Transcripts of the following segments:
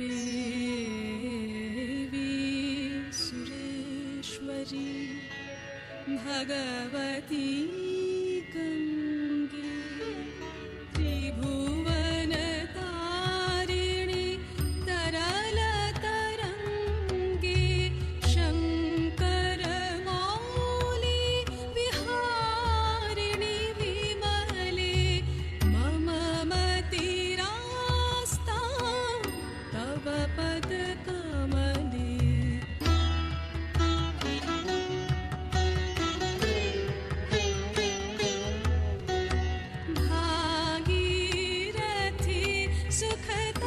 देवी सुरेश्वरी भगवती गंगे त्रिभुवन तारिणी तरल तरंगे शंकर मौली विहारिणी विमले मम मतिरास्ता तव पद कमले भागीरथी सुखदायिनी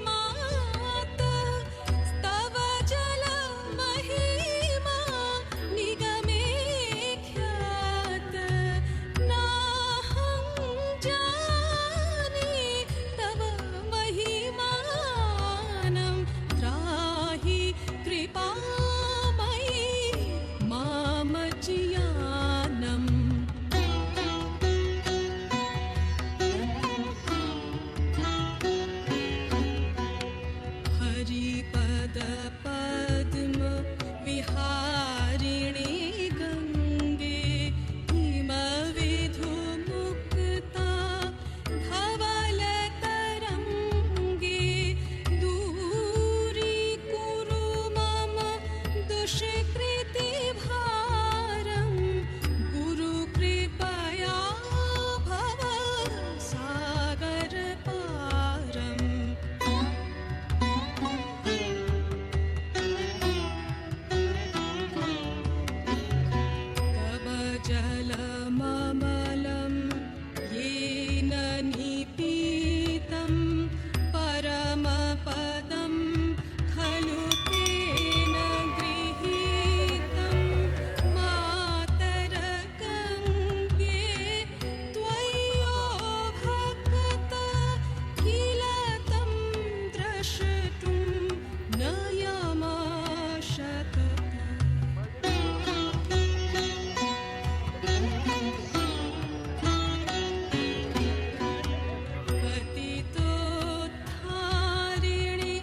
मात तव जल महिमा निगमे ख्यात नाहं जाने तव महिमानं त्राहि कृपामयि मामचियानम् हरिपद पद्म विहारिणी गंगे हिमविधु मुक्ता धवल तरंगे दूरीकुरु मम दुष्कृति भारं गुरुकृपया भव सागर पारम् कबजलममलं येन निपीतं परमपदं खलु तेन गृहीतं मातरगङ्गे त्वय्यो भक्त किल तं द्रष्टुं न यमशक्त पतितोद्धारिणि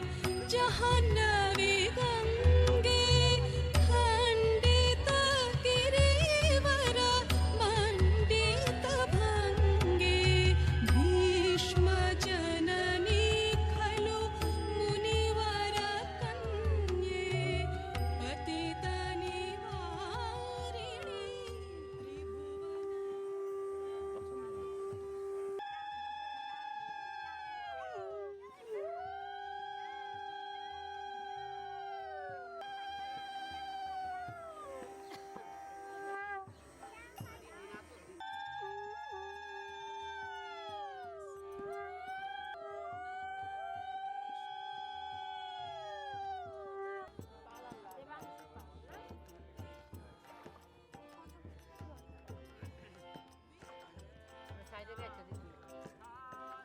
जह्नवी गंगे खंडित गिरिवर मंडित भंगे भीष्म जननी खलु मुनिवर कन्ये पतित निवारिणि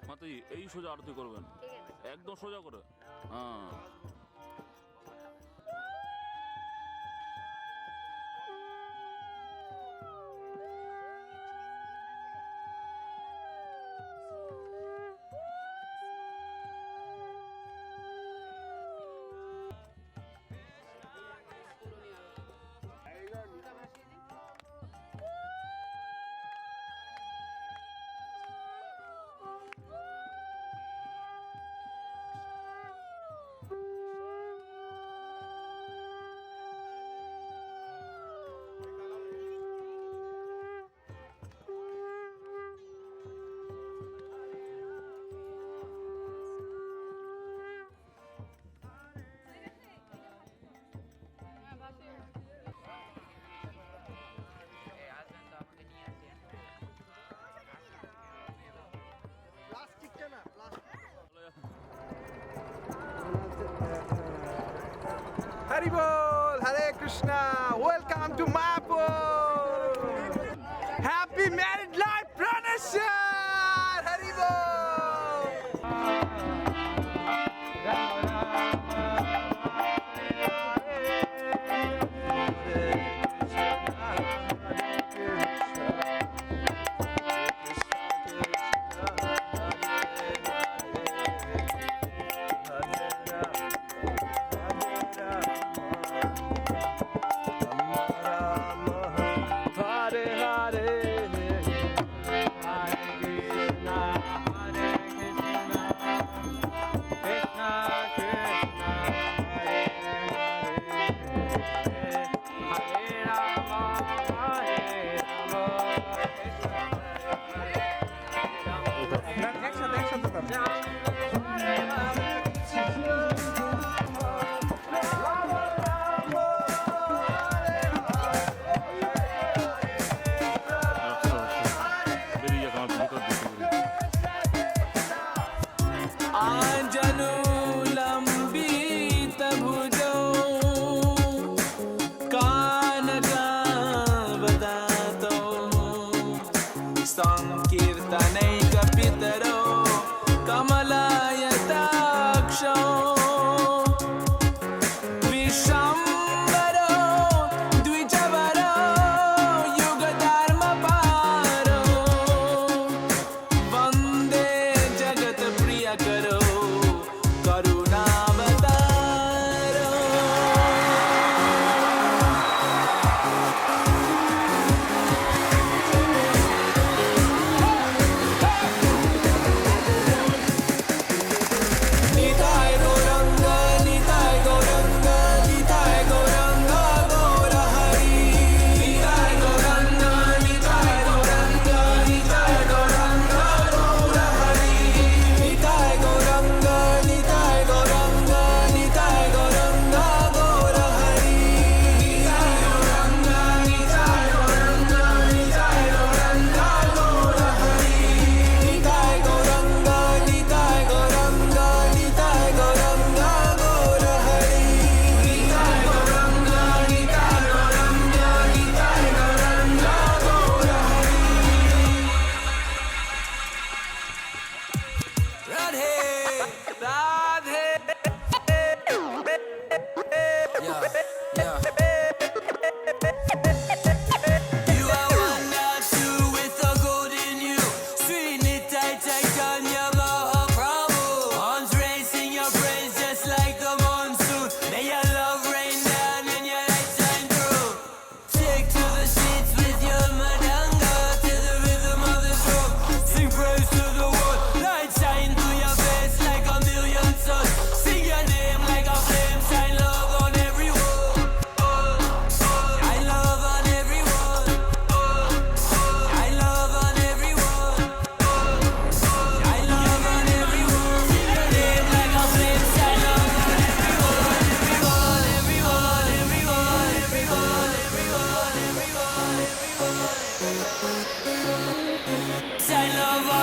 মাতাজি এই সোজা আরতি করবেন একদম সোজা করে হ্যাঁ Haribol, Hare Krishna, welcome to Mayapur. Happy married life, Pranashar, Haribol.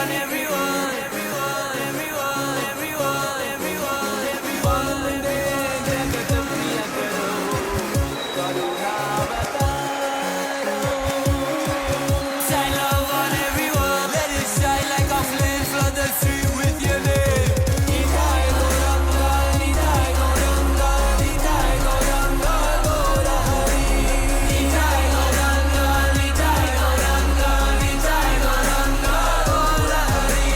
everyone, everyone, everyone, everyone, everyone, everyone, everyone. वंदे जगत प्रिय करो करुणावतारो. Shine love on everyone, let it shine like a flame. Flood the street with your name. Nitai Gauranga, Nitai Gauranga, Nitai Gauranga, Gaura Hari. Nitai Gauranga, Nitai Gauranga, Nitai Gauranga, Gaura Hari.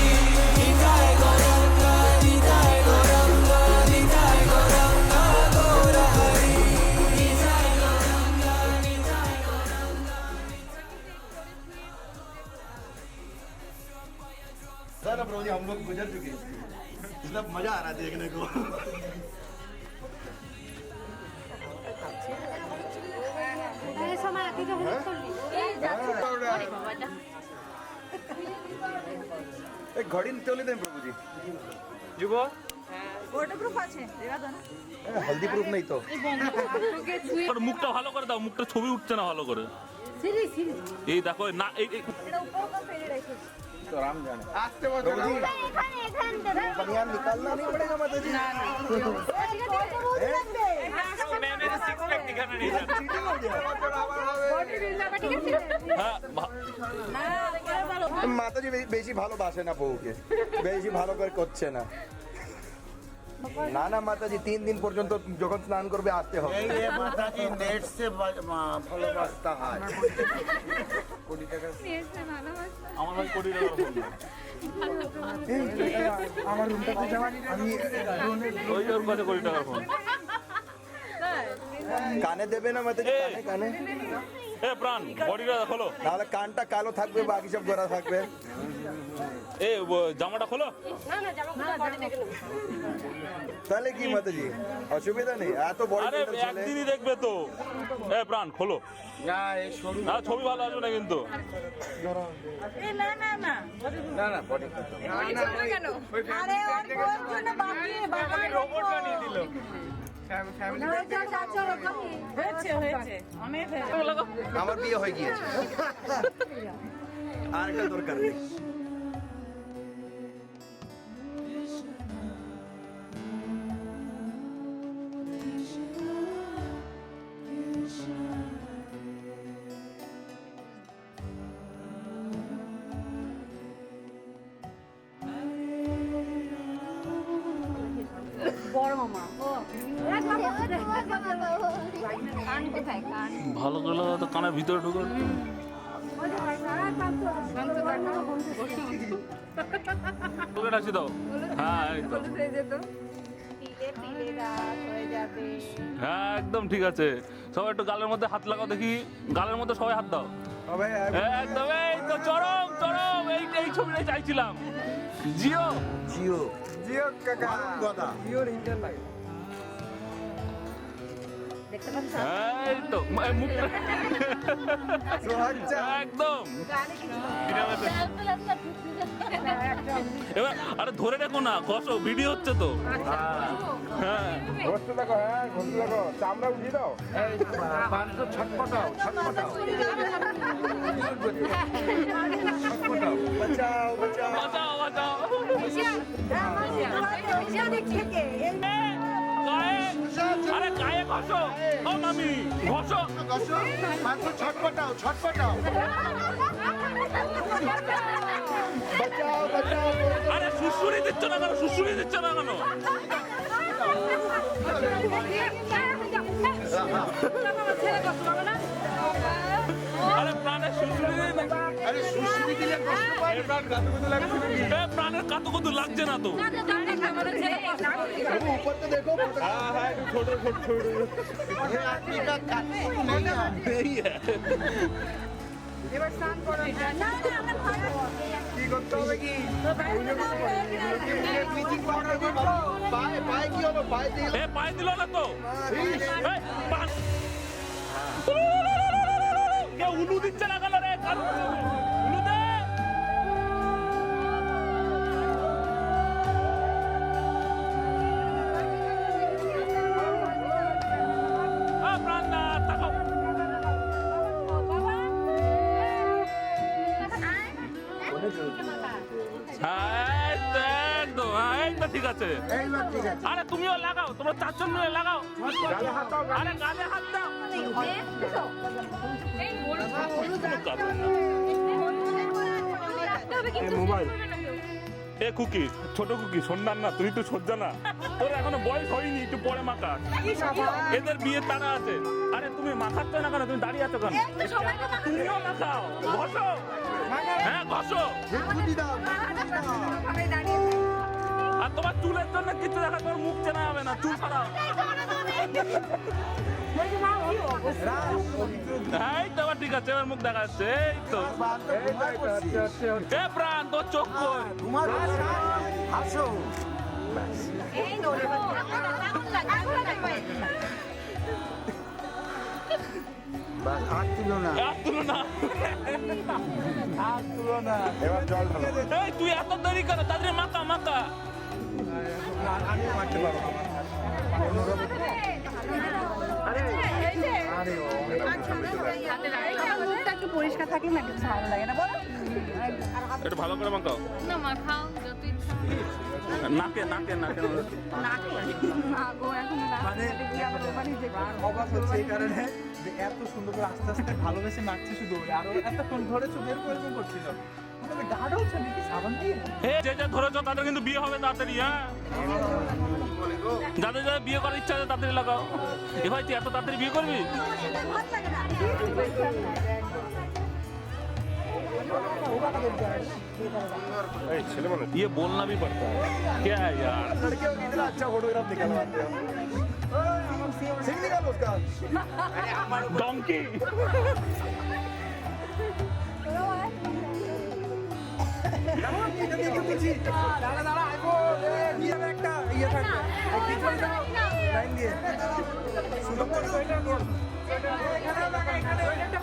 Nitai Gauranga, Nitai Gauranga, Nitai Gauranga, Gaura Hari. Nitai Gauranga, Nitai sir अब रोजी हम लोग गुजर चुके हैं मतलब मजा आ रहा है देखने को एक घड़ी चले दें प्रभु जी युवा ওয়াটারপ্রুফ আছে দেখা দাও না हल्दी प्रूफ नहीं तो আর মুখটা ভালো করে দাও, মুখটা ছবি উঠছে না ভালো করে। সিরি সিরি এই দেখো না এই এটা উপর का ফেলে রেখেছি तो राम जाने आस्ते प्रभु जी बनियान निकालना नहीं पड़ेगा माता जी ना ना হ্যাঁ মাতা জি বেশি ভালোবাসে না বউকে বেশি ভালো করে করছে না না না মাতা জি 3 দিন পর্যন্ত যখন স্নান করবে আসতে হবে ये माता जी नेट से ভালোবাসা হয় আমার ভাই কোটি টাকার ফোন আমার রুমটা কোথায় আমি ওই ওর কাছে কোটি টাকার ফোন। কানে দেবে না মাতা জি কানে কানে এ প্রাণ বডিটা খোলো, নাহলে কানটা কালো থাকবে বাকি সব গোরা থাকবে এ জামাটা খোলো। তাহলে কি মাতা জি অসুবিধা নেই এত বড় আরে ছেলে একদিনই দেখবে তো। এ প্রাণ খোলো, না এই সরু না ছবি ভালো আসবে না কিন্তু। এ না না না না না বডি কেন আরে ওর কোন জন্য বাকি বাবা রোবট বানিয়ে দিল হয়েছে হয়েছে অনেক হয়েছে আমার বিয়ে হয়ে গিয়েছে আর একটা দরকার নেই বড় মামা ও কান কোথায় কান ভালো করে লাগাও তো, কানের ভিতরে ঢুকে। তোকে ডাকছি দাও। হ্যাঁ একদম, হ্যাঁ একদম ঠিক আছে। সবাই একটু গালের মধ্যে হাত লাগাও দেখি, গালের মধ্যে সবাই হাত দাও। একদম এই তো চরম চরম, এই ছবিটাই চাইছিলাম। জিও জিও জিও কাকা কথা জিওর ইন্টার লাইন দেখতে পাচ্ছ এই তো মুখটা সোহাগজা একদম। এবার আরে ধরে রাখো না, কষো, ভিডিও হচ্ছে তো। হ্যাঁ ঘষতে দেখো হ্যাঁ ঘষতে দেখো চামড়া উঠিয়ে দাও মাংস ছটপটাও ছটপটাও বাঁচাও বাঁচাও বাঁচাও বাঁচাও। আরে গায়ে ঘষো, ও মামি ঘষো। মাংস ছটপটাও ছটপটাও বাঁচাও বাঁচাও আরে সুসুরি দিচ্ছ না কেন, সুসুরি দিচ্ছ না কেন? আরে প্রাণের সুসুরি দিন। আরে সুশ্রী দিলে কষ্ট পায় প্রাণের কাতুকুতু লাগছে না তো। ऊपर तो देखो हाँ हाँ छोटे छोटे छोटे ये आदमी का काटू नहीं है এবার স্নান করো না না আমরা ভালো কি করতে হবে কি ব্লিচিং পাউডার দিয়ে পায়ে পায়ে কি হবে পায়ে দিয়ে এ পায়ে দিল না তো। এই, পা- কে উলু দিচ্ছে না কেন রে? উলু দে। প্রাণ না তাকাও। কোনে চলে হ্যাঁ, এই তো, একদম, হ্যাঁ, এই তো ঠিক আছে। এইবার ঠিক আছে আরে তুমিও লাগাও, তোমরা 4 জন মিলে লাগাও। আরে গালে হাত দাও। এ কুকি, ছোট কুকি, সন্ধ্যার না, তুই তো সজ্জা না, তোর এখনো বয়স হয়নি, একটু পরে মাখা। এদের বিয়ে তারা আছে। আরে তুমি মাখাচ্ছ না কেন, তুমি দাঁড়িয়ে আছো কেন? তুমিও মাখাও, ঘষো, হ্যাঁ ঘষো। আর তোমার চুলের জন্য কিছু দেখা, তোমার মুখ চেনা হবে না, চুল ছাড়াও। এই তো এবার ঠিক আছে, এবার মুখ দেখা যাচ্ছে, এই তো। এ প্রাণ, তোর চোখ কই? হাসো বাস হাত তুলো না আর তুলো না। হাত তুলো না এবার জল ঢালো। এই তুই এত দেরি কেন, তাড়াতাড়ি মাখা মাখা। আমি মারতে পারবো না। একটু পরিষ্কার থাকলে না একটু ভালো লাগে না বলো একটু ভালো করে মাখাও। না মাখাও যত ইচ্ছা নাকে নাকে নাকে। না গো এখন মানে অবাক হচ্ছে এই কারণে যে এত সুন্দর করে আস্তে আস্তে ভালোবেসে মাখছে শুধু আরো এতক্ষণ ধরে চোখের প্রয়োজন করছিল গাঢ় হচ্ছে নাকি সাবান দিয়ে হে যে যে ধরেছ তাদের কিন্তু বিয়ে হবে তাড়াতাড়ি, হ্যাঁ। যাদের যাদের বিয়ে করার ইচ্ছা আছে তাড়াতাড়ি লাগাও। এ ভাই তুই এত তাড়াতাড়ি বিয়ে করবি? ভালো লাগে না ये बोलना भी पड़ता है क्या है यार। लड़कियों की इतना अच्छा फोटोग्राफ निकलवाते हो। सिंह निकालो उसका। डोंकी।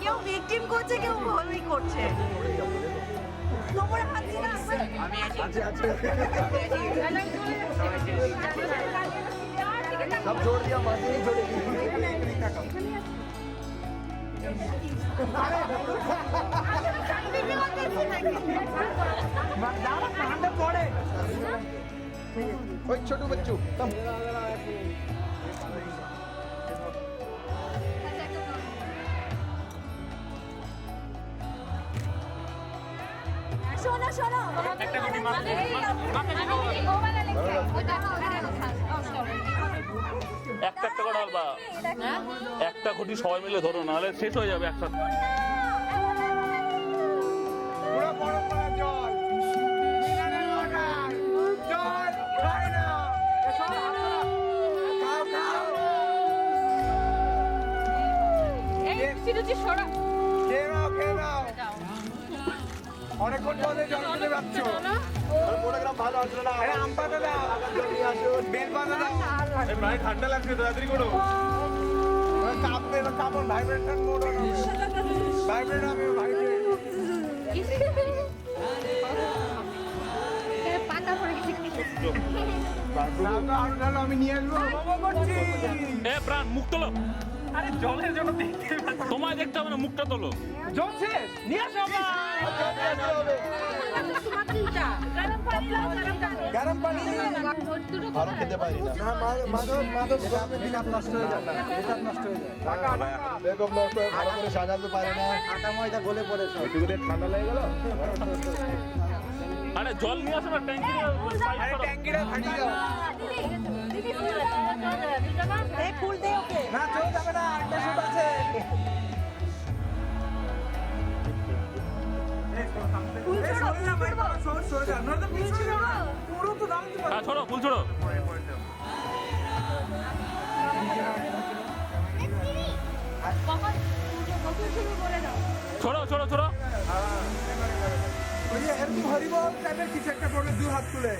কেউ ভিকটিম করছে কেউ ভুলই করছে তোমার হাত দিয়ে না सब छोड़ दिया, बाकी नहीं छोड़ेगी। ओए छोटू बच्चू कम। শোনো শোনো একটা একটা করে ঢালবা, একটা খুঁটি সবাই মিলে ধরো, নাহলে শেষ হয়ে যাবে একসাথে। পুরো বরফ করা জল মিনারেল ওয়াটার জল খাই না এসব খাও খাও খেয়ে নাও অনেকক্ষণ ধরে জল খেতে পাচ্ছ फोटोग्राफ ভালো আসলো না। আরে আম পাতা দাও বেল পাতা দাও ভাই ঠান্ডা লাগছে তাড়াতাড়ি করো কাঁপবে না কাঁপন ভাইব্রেশন মোড ভাইব্রেট হবে ভাইব্রেট পাতা পড়ে গেছে আরো ঢালো আমি নিয়ে আসবো বাবা করছি এ প্রাণ, মুখ তোলো। আরে জলের জন্য দেখতে তোমায় দেখতে হবে না, মুখটা তোলো। জল শেষ নিয়ে আসো গরম পানি ভালো খেতে পারি না। না মাধব মাধব মেকআপ নষ্ট হয়ে যায় মেকআপ নষ্ট হয়ে যায় বেগম নষ্ট হয়ে ভালো করে সাজাতে পারে না। আটা ময়দা গলে পড়ে সব ঠান্ডা লেগে গেল। আরে জল নিয়ে আসো না, ট্যাঙ্কি নিয়ে সাইড করো। ট্যাঙ্কিটা ফাটিয়ে দাও এই ফুল দে ওকে না চলে যাবে না একটা শুট আছে ফুল ছোড়ো সরে যা না পিছনে যাও না পুরো তো দাম দিবা হ্যাঁ ছোড়ো, ফুল ছোড়ো। ছোড়ো ছোড়ো ছোড়ো। ওই যে এরকম হরিবল টাইপের কিছু একটা করবে দু হাত তুলে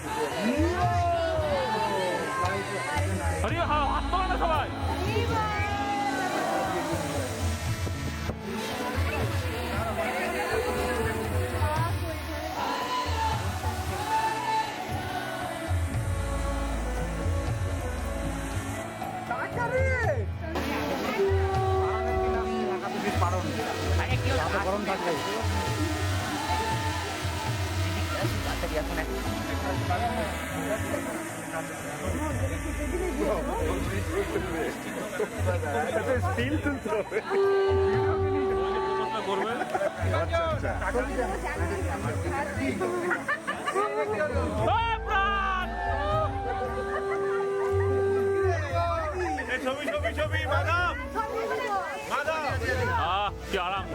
আরে হাত তোলো না সবাই। গরম থাকবে বাড়ি এখন স্টিল তুলতে হবে। করবে আচ্ছা আচ্ছা ছবি ছবি ছবি মাধব মাধব কি আরাম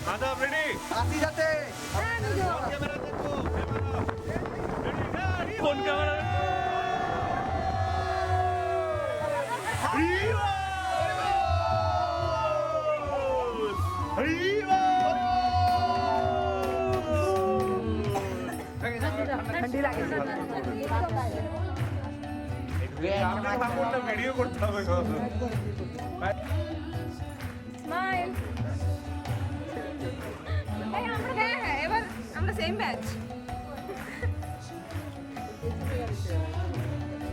মাধব রেডি আসি যাতে কোন ক্যামেরা ভিডিও করতে হবে স্মাইল হ্যাঁ হ্যাঁ এবার আমরা সেম ব্যাচ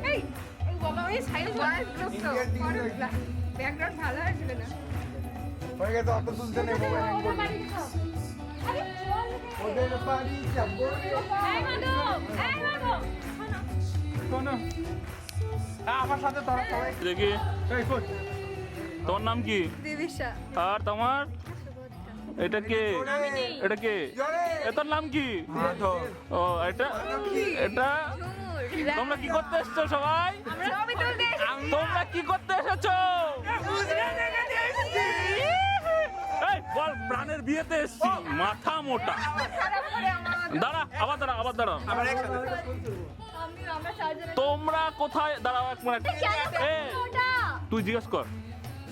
এই এই বাবা ওই সাইডে গ্রুপ তো ব্যাকগ্রাউন্ড ভালো আসবে না হয়ে গেছে অত তুলতে নেই মোবাইল হ্যাং করবে ওদের বাড়ি যাবো এই মাধব শোনো আমার সাথে তোরা সবাই দেখি এই কই তোমার নাম কি দিবিশা আর তোমার এটা কে এটা কে এ তোর নাম কি ও এটা এটা তোমরা কি করতে এসছো সবাই আমরা ছবি তুলতে তোমরা কি করতে এসেছো এই বল প্রাণের বিয়েতে এসছি মাথা মোটা খারাপ করে আমার দাঁড়া আবার দাঁড়া আবার দাঁড়া আমরা চারজন তোমরা কোথায় দাঁড়াও এক মিনিট এ ওটা তুই জিজ্ঞেস কর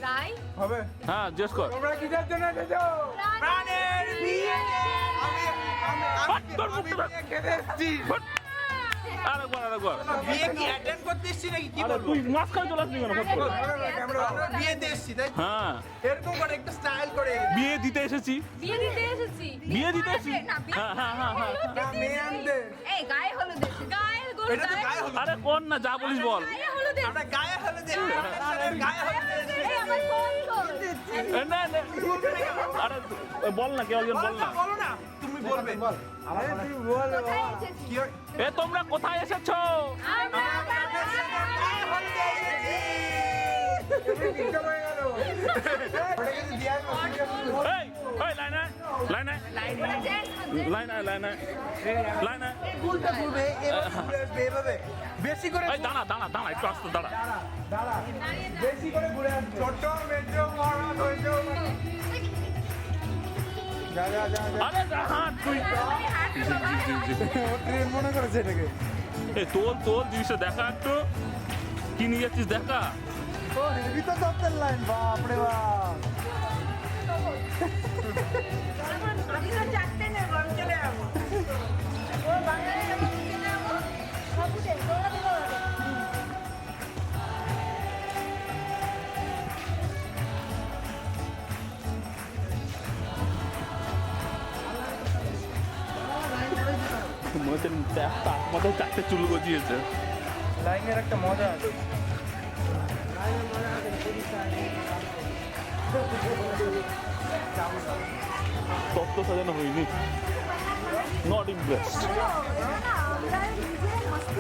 রাই হবে হ্যাঁ জিজ্ঞেস কর তোমরা কিসের জন্য এসেছো প্রাণের বিয়ে হাট, তোর মুখটা ধর। খেতে এসেছি হাট। আরেকবার আরেকবার বিয়ে কি অ্যাটেন্ড করতে এসেছি নাকি কি আরে বলবো তুই মাঝখানে চলে আসবি কেন ফট করে? আমরা বিয়েতে এসেছি তাই হ্যাঁ এরকম করে একটা স্টাইল করে বিয়ে দিতে এসেছি বিয়ে দিতে এসেছি বিয়ে দিতে এসেছি না বিয়ে হ্যাঁ হ্যাঁ হ্যাঁ হ্যাঁ না মেয়ে আনতে এই গায়ে হলুদ এসেছি গায়ে হলুদ এটা তো গায়ে হলুদ আরে কোন না যা বলিস বল গায়ে হলুদ এসেছি আমরা গায়ে হলুদে গায়ে হলুদে এই আমার ফোন কর এ, না না আরে বল না কেউ একজন বল না বলো না তুমি বলবে বল আরে তুই বল কোথায় এসেছি কি এ তোমরা কোথায় এসেছো আমরা গায়ে হলুদে এসেছি তুমি কি করে গেল ওটা কিন্তু দিয়া এই এই লাইন আয় লাইন আয় লাইন আয় লাইন আয় লাইন আয় ভুলটা করবে এভাবে বেশি করে এই দাঁড়া দাঁড়া দাঁড়া একটু আসতে দাঁড়া দাঁড়া বেশি করে ঘুরে ছোট মেট্রো বড় হইছো যা যা যা আরে হাঁট তুই ট্রেন মনে করেছে এটাকে এ তোল তোল জিনিসটা দেখা একটু কি নিয়ে যাচ্ছিস দেখা ও হেভি তো দপ্তর লাইন বাপ রে বাপ আমি তো চারটে নেব আমি চলে যাবো ও বাঙালি আমি চলে যাবো সবুজে তোরা দেবো মাথায় চারটে চুল গজিয়েছে লাইনের একটা মজা আছে তত্ত্ব সাজানো হয়নি নট ইমপ্রেসড আমরা নিজে মস্তি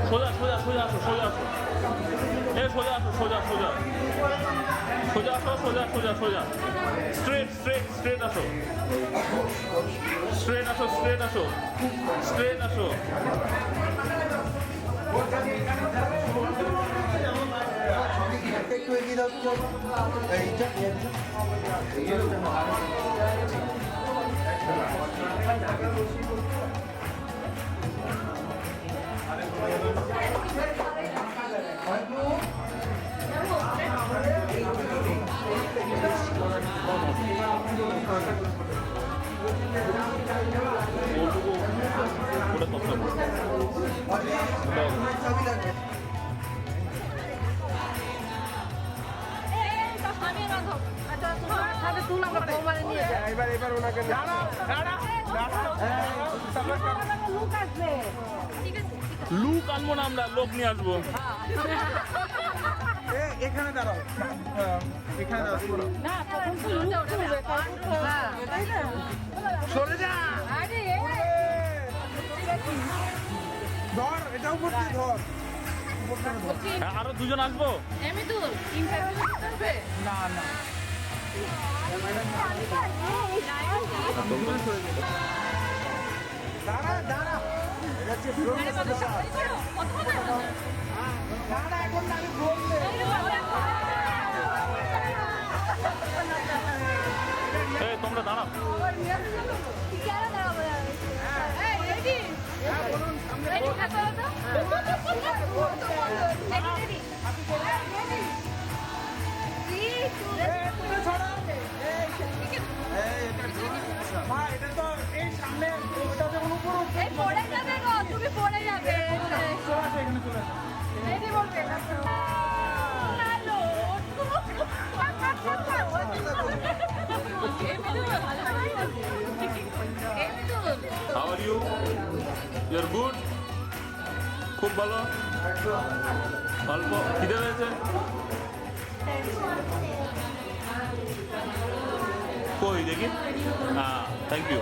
সোজা সোজা সোজা আসো সোজা আসো এ সোজা আসো সোজা সোজা সোজা আসো সোজা সোজা সোজা স্ট্রেট স্ট্রেট স্ট্রেট আসো স্ট্রেট আসো স্ট্রেট আসো স্ট্রেট আসো একটু এগিয়ে দাও তো এইটা এইটা একবার ওনাকে লুক আসবে লুক আনবো না আমরা, লোক নিয়ে আসবো। এখানে দাঁড়াও, এখানে দাঁড়াও। না তখন তো লুক করবে তাই না সরে যা, আরে ধর, এটাও করতে ধর। হ্যাঁ, আরো দুজন আসবো। এমনি তো ইন্টারভিউ করবে না না, দাঁড়া দাঁড়া, এটা হচ্ছে drone এর সাথে কাজ। দাঁড়া, এখন না, আমি বললে। এই তোমরা দাঁড়াও। মা, এটা তো এই সামনে, ওটা যখন উপরে উঠবে, পড়ে যাবে গো, তুমি পড়ে যাবে। চলে আসো, এখানে চলে আসো। এই বলবে How are you? You're good? খুব ভালো। অল্প খিদে পেয়েছে? কই দেখি? হ্যাঁ, থ্যাংক ইউ।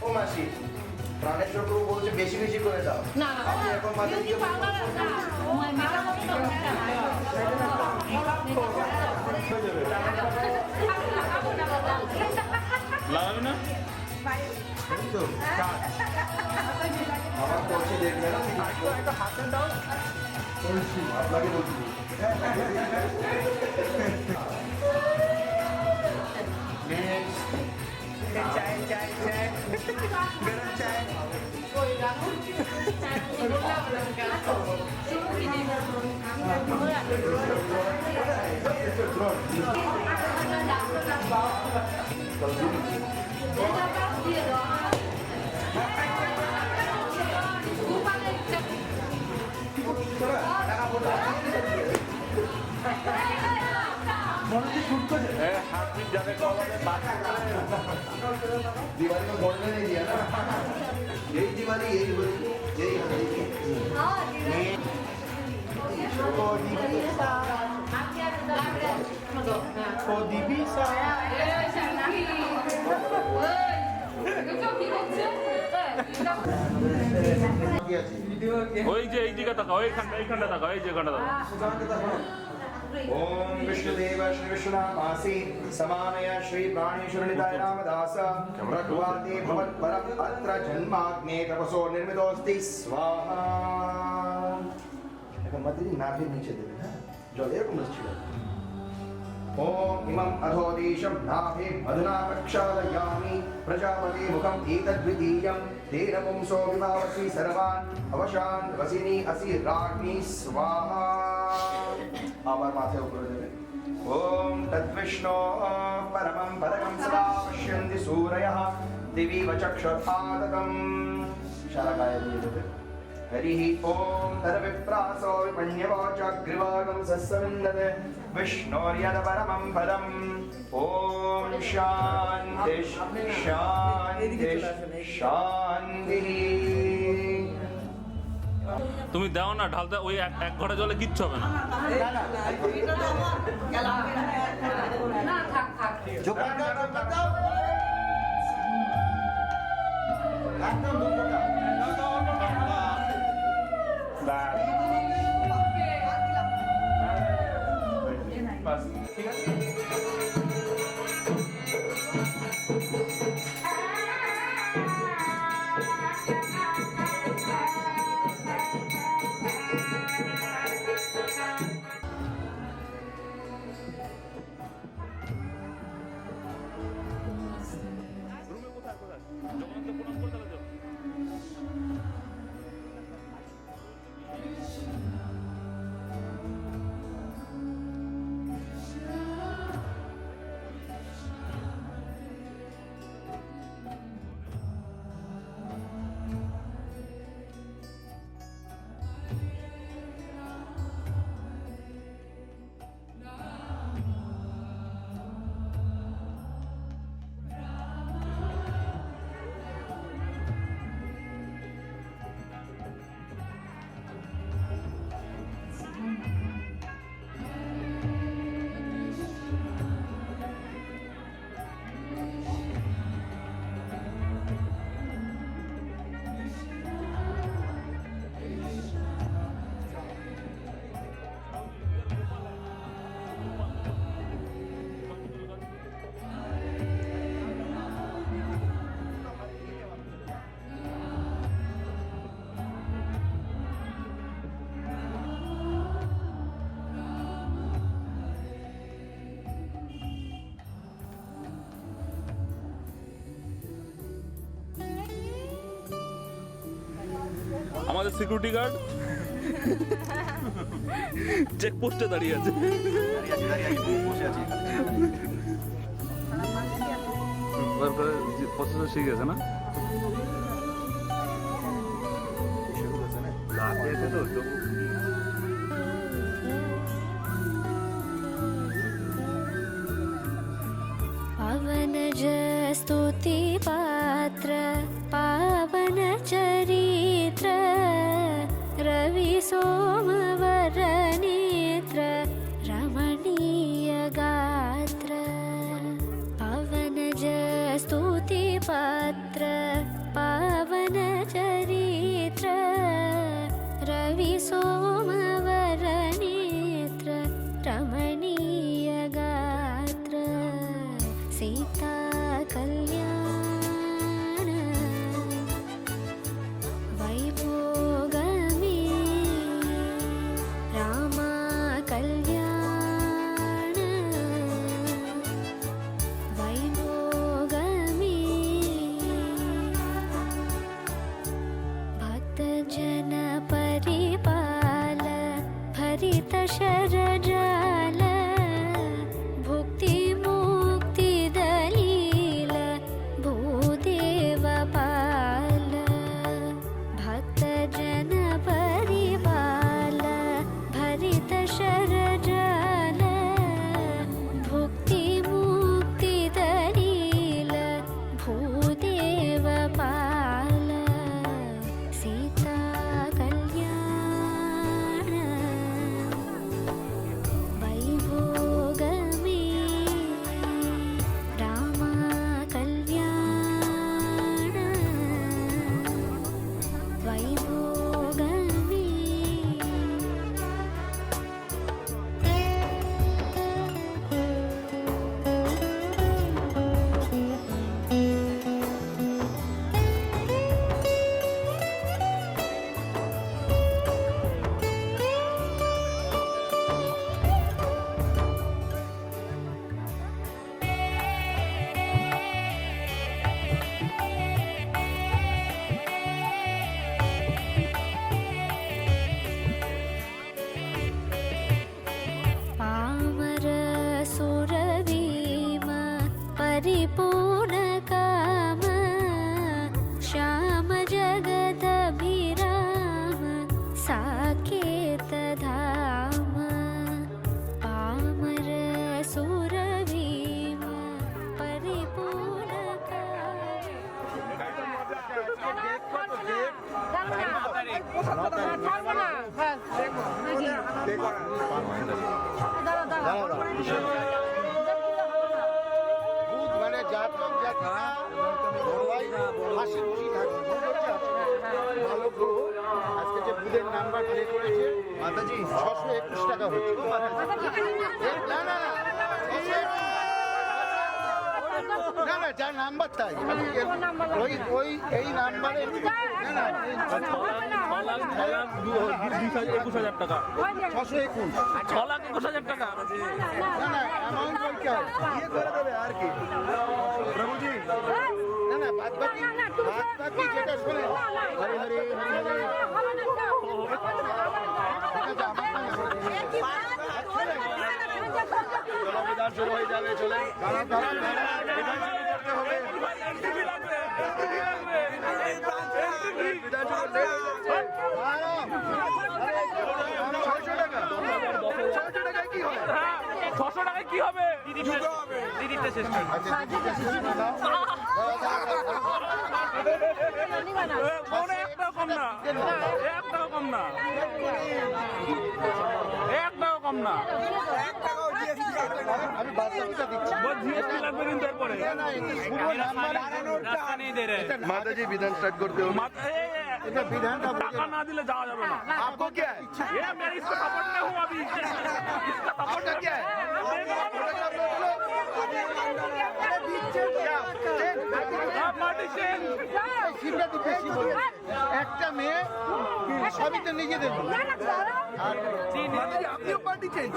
ও মাসি, প্রাণের চক্র বলছে বেশি বেশি করে দাও। না আপনি এখন মাঝে দিকে লাগাবি না? তো আমার করছে দেখবে না, একটা হাতে দাও। আপনাকে বলছি। চাই চাই চাই, গরম চাই। মনে হচ্ছে শুট করে। হাতবিট যাবে কবে বাচ্চা दिवाली में गोल्ड नहीं दिया ना, यही दिवाली यही हुई, यही ও দিবি ওই যে এই দিকে তাকাও, এইখানটা তাকাও, এই যে এখানটা তাকাও। ओम विष्णुदेव श्री विष्णुनामासी समानय श्री प्राणेश्वरनिताय रामदास प्रभुवाते भवत्परम् अत्र जन्माग्ने तपसो निर्मितोऽस्ति स्वाहा। এখন মাত্রই নাভির নিচে দেবে, হ্যাঁ জল এরকম ছিল। ओम इमम् अधोदेशं नाभे मधुना प्रक्षालयामि प्रजापते मुखम् एतद्वितीयं तेन पुंसो विभावसि सर्वान् अवशान् वसिनी असि राज्ञी स्वाहा। आभार माथे ऊपर देवे। ओम तद्विष्णो परमं पदकं सदा पश्यन्ति सूरयः दिवि वचक्षुरादकं शालकाय देवे। हरिः ओम तद्विप्रासो विपण्यवाचग्रीवागं सस्सविन्दते विष्णोर्यद परमं पदम्। ओम शान्ति शान्ति शान्तिः। তুমি দাও না, ঢালতে ওই এক ঘটা জলে কিচ্ছু হবে না। আমাদের সিকিউরিটি গার্ড চেকপোস্টে দাঁড়িয়ে আছে। প্রসেসর শিখে গেছে না? पवन स्तुति पात्र पावन चरित्र रवि सोमवर नेत्र रमणीय गात्र पवन स्तुति पात्र पावन चरित्र रवि सोमवर नेत्र रमणीय गात्र सीता कल्याण वैभोगमे रामा कल्याण वैभोगमे भक्तजन परिपाल भरित शरजाल भुक्ति मुक्ति दलील भूदेव पाल भक्तजन परिपाल भरित शरजाल भुक्ति मुक्ति दलील भूदेव पाल सीता कल्याण वैभोगमे रामा कल्याण वैभोगमे पामर सुरवीम परिपूर्ण काम श्याम जगदभिराम साकेत धाम पामर सुरवीम परिपूर्ण ভূত মানে জাতক জাতিকা সবাই হাসি খুশি থাকে। ভালো গ্রহ আজকে যে ভূতের নাম্বার প্লে করেছে মাতাজি 621 টাকা হচ্ছে। না না না না না যার নাম্বার তাই ওই ওই এই নাম্বারে না না 6,21,000 টাকা। 621 6,21,000 টাকা। না না অ্যামাউন্ট বলতে হবে ইয়ে করে দেবে আর কি প্রভুজি না না বাদ বাকি যেটা শোনে হরে হরে হরে হরে চলো বিধান শুরু হয়ে যাবে চলে দাঁড়া দাঁড়া দাঁড়া বিধান শুরু করতে হবে বিধান শুরু করতে হবে 600 টাকা 600 টাকায় কি হয় 600 টাকায় কি হবে? দিদিটা শেষ করে আচ্ছা দিদিটা শেষ করে দাও কোনো 1 টাকা কম না, 1 টাকা কম না, 1 টাকা কম না। আমি বাচ্চাটা দিচ্ছি জিএসটি লাগবে কিন্তু এরপরে। माता जी विधान स्टार्ट करते हो টাকা না দিলে যাওয়া যাবে না। आपको क्या है ये मैं इसको सपोर्ट में हूँ अभी। इसका सपोर्ट आपका क्या है पार्टीशन একটা মেয়ে সবই তো নিজেদের আপনিও পার্টি চেঞ্জ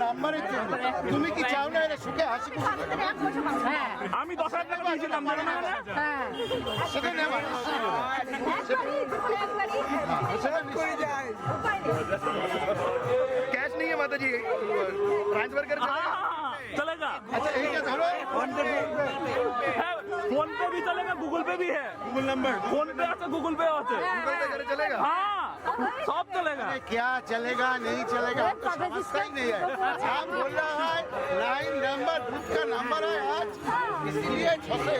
নাম্বারের জন্য তুমি কি চাও না এরা সুখে হাসি আমি 10,000 টাকা দিয়েছিলাম জানো না? সেটা নেওয়া कैश नहीं है माता जी, ट्रांसफर कर चलेगा। अच्छा ठीक है धरो फोन पे भी चलेगा, गूगल पे भी है। गूगल नंबर फोन पे আছে, गूगल पे আছে। गूगल पे करे चलेगा। हाँ, सब चलेगा। क्या चलेगा नहीं चलेगा आपको समझता ही नहीं है। आप बोल रहा है लाइन नंबर बुक का नंबर है आज, इसीलिए 6 से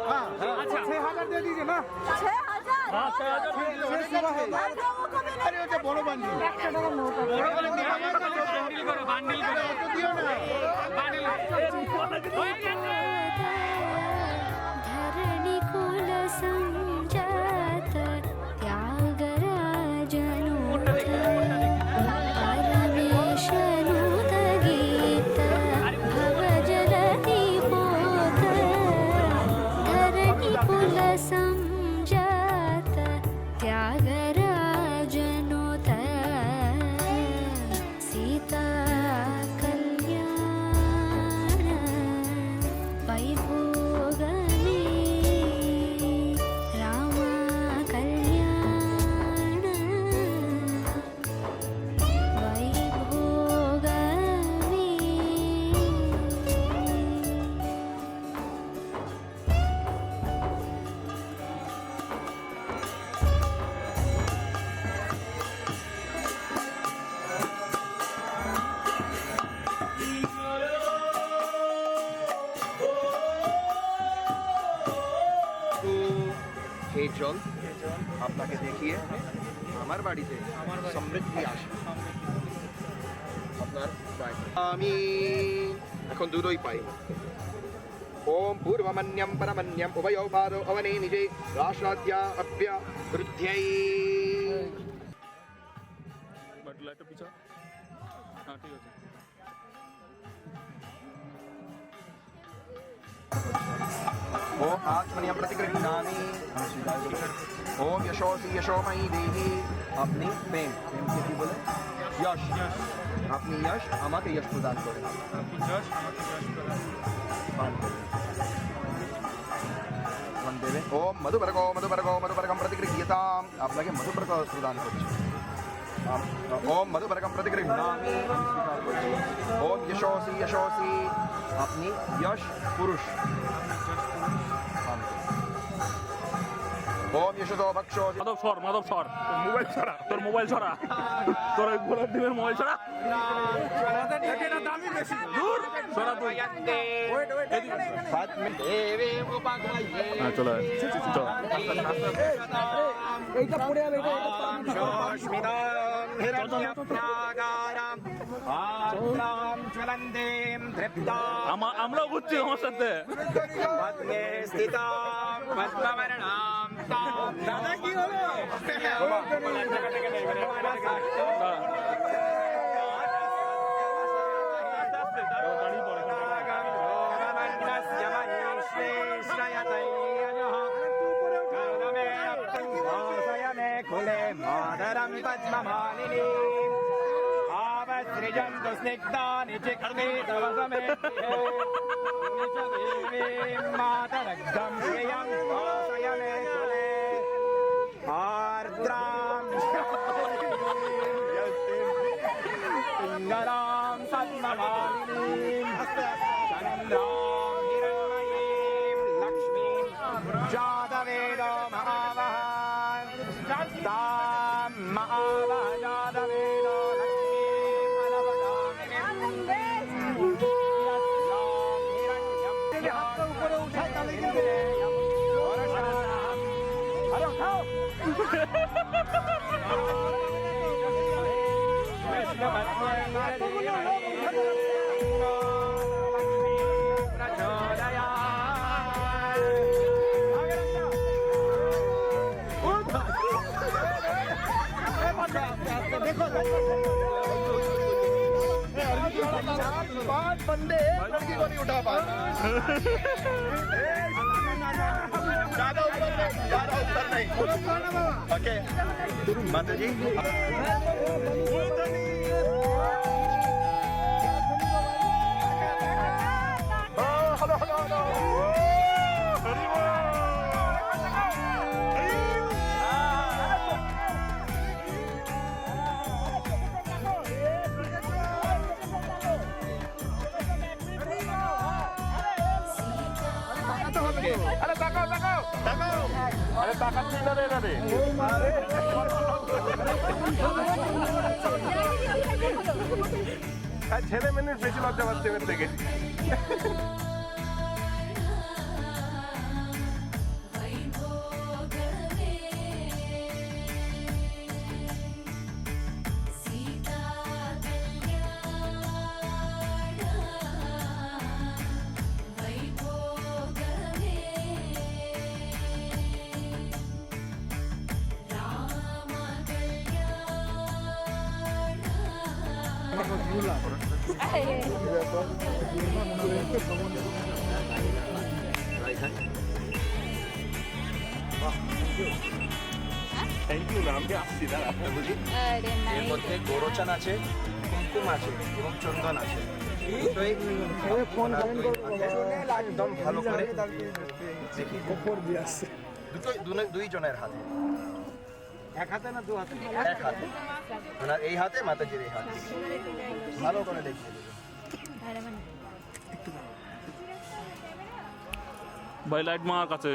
हाँ 6,000 दे दीजिए ना। 6,000 हाँ, 6,000 अरे ওটা বড় বান্ডিল দিও না धरणि कुल संजात त्यागराजनुत परमेशनुत गीत भवजलति पोत धरणि कुल संजात त्यागराजनुत सीता कल्याण वैभोगमे राम कल्याण वैभोगमे এই জল আপনাকে দেখিয়ে আমার বাড়িতে সমৃদ্ধি আসে আপনার বাড়িতে। আমি এখন দুটোই পাই। ওম পূর্বমন্যম পরমন্যম উভয়ো পাদো অবনে নিজে রাষ্ট্রাদ্যা অভ্যবৃদ্ধ্যৈ। বাট লাইটটা পিছা। হ্যাঁ ঠিক আছে। ओम आत्मनियम प्रतिगृह्णामि। ओम यशोसी यशोमयी देहि। अपनी प्रेम प्रेम के की बोले यश अपनी यश আমাকে यश प्रदान করে। वंदेवे ओम मधुपरको मधुपरको मधुपरकम प्रतिगृह्यताम। আপনাকে মধুপরক প্রদান করছি। ओम मधुपरकम प्रतिगृह्णामि। ओम यशोसी यशोसी अपनी यश पुरुष। ओम यशोदो भक्षो। মাধব সর, মাধব সর। মোবাইল ছড়া, তোর মোবাইল ছড়া। তোর ওই গোলাপ ডিমের মোবাইল ছড়া। এটা দামই বেশি। দূর ছড়া তুই। হ্যাঁ চলে আয়। চল। এইটা পড়ে যাবে এটা আমরাও বুঝছি আমার সাথে। দাদা কি হলো? मातरं पद्ममालिनी आवसृजन्तु स्निग्धानि चिक्ते तव समेत्ये मातरग्धं श्रियं वासयने कुले आर्द्रां पिङ्गलां पद्ममालिनीं चन्द्रां हिरण्मयीं लक्ष्मीं जातवेदो महावः तां महावः जातवेदो पांच बंदे लड़की को नहीं उठा पाए। ज्यादा ऊपर नहीं। ओके माता जी हेलो हेलो हेलो ওকে আরে তাকাও তাকাও তাকাও আরে তাকাচ্ছি না রে রে আর ছেলে মেয়ের বেশি লজ্জা পাচ্ছে এর থেকে থ্যাংক ইউ না আমি আসছি দাঁড়া বুঝি এর মধ্যে গোরচান আছে কুমকুম আছে এবং চন্দন আছে একদম ভালো করে দেখি দুই জনের হাতে এক হাতে না দু হাতে এক হাতে ওনার এই হাতে মাতাজির এই হাতে ভালো করে দেখিয়ে দেবেন। ভাই লাইট মার কাছে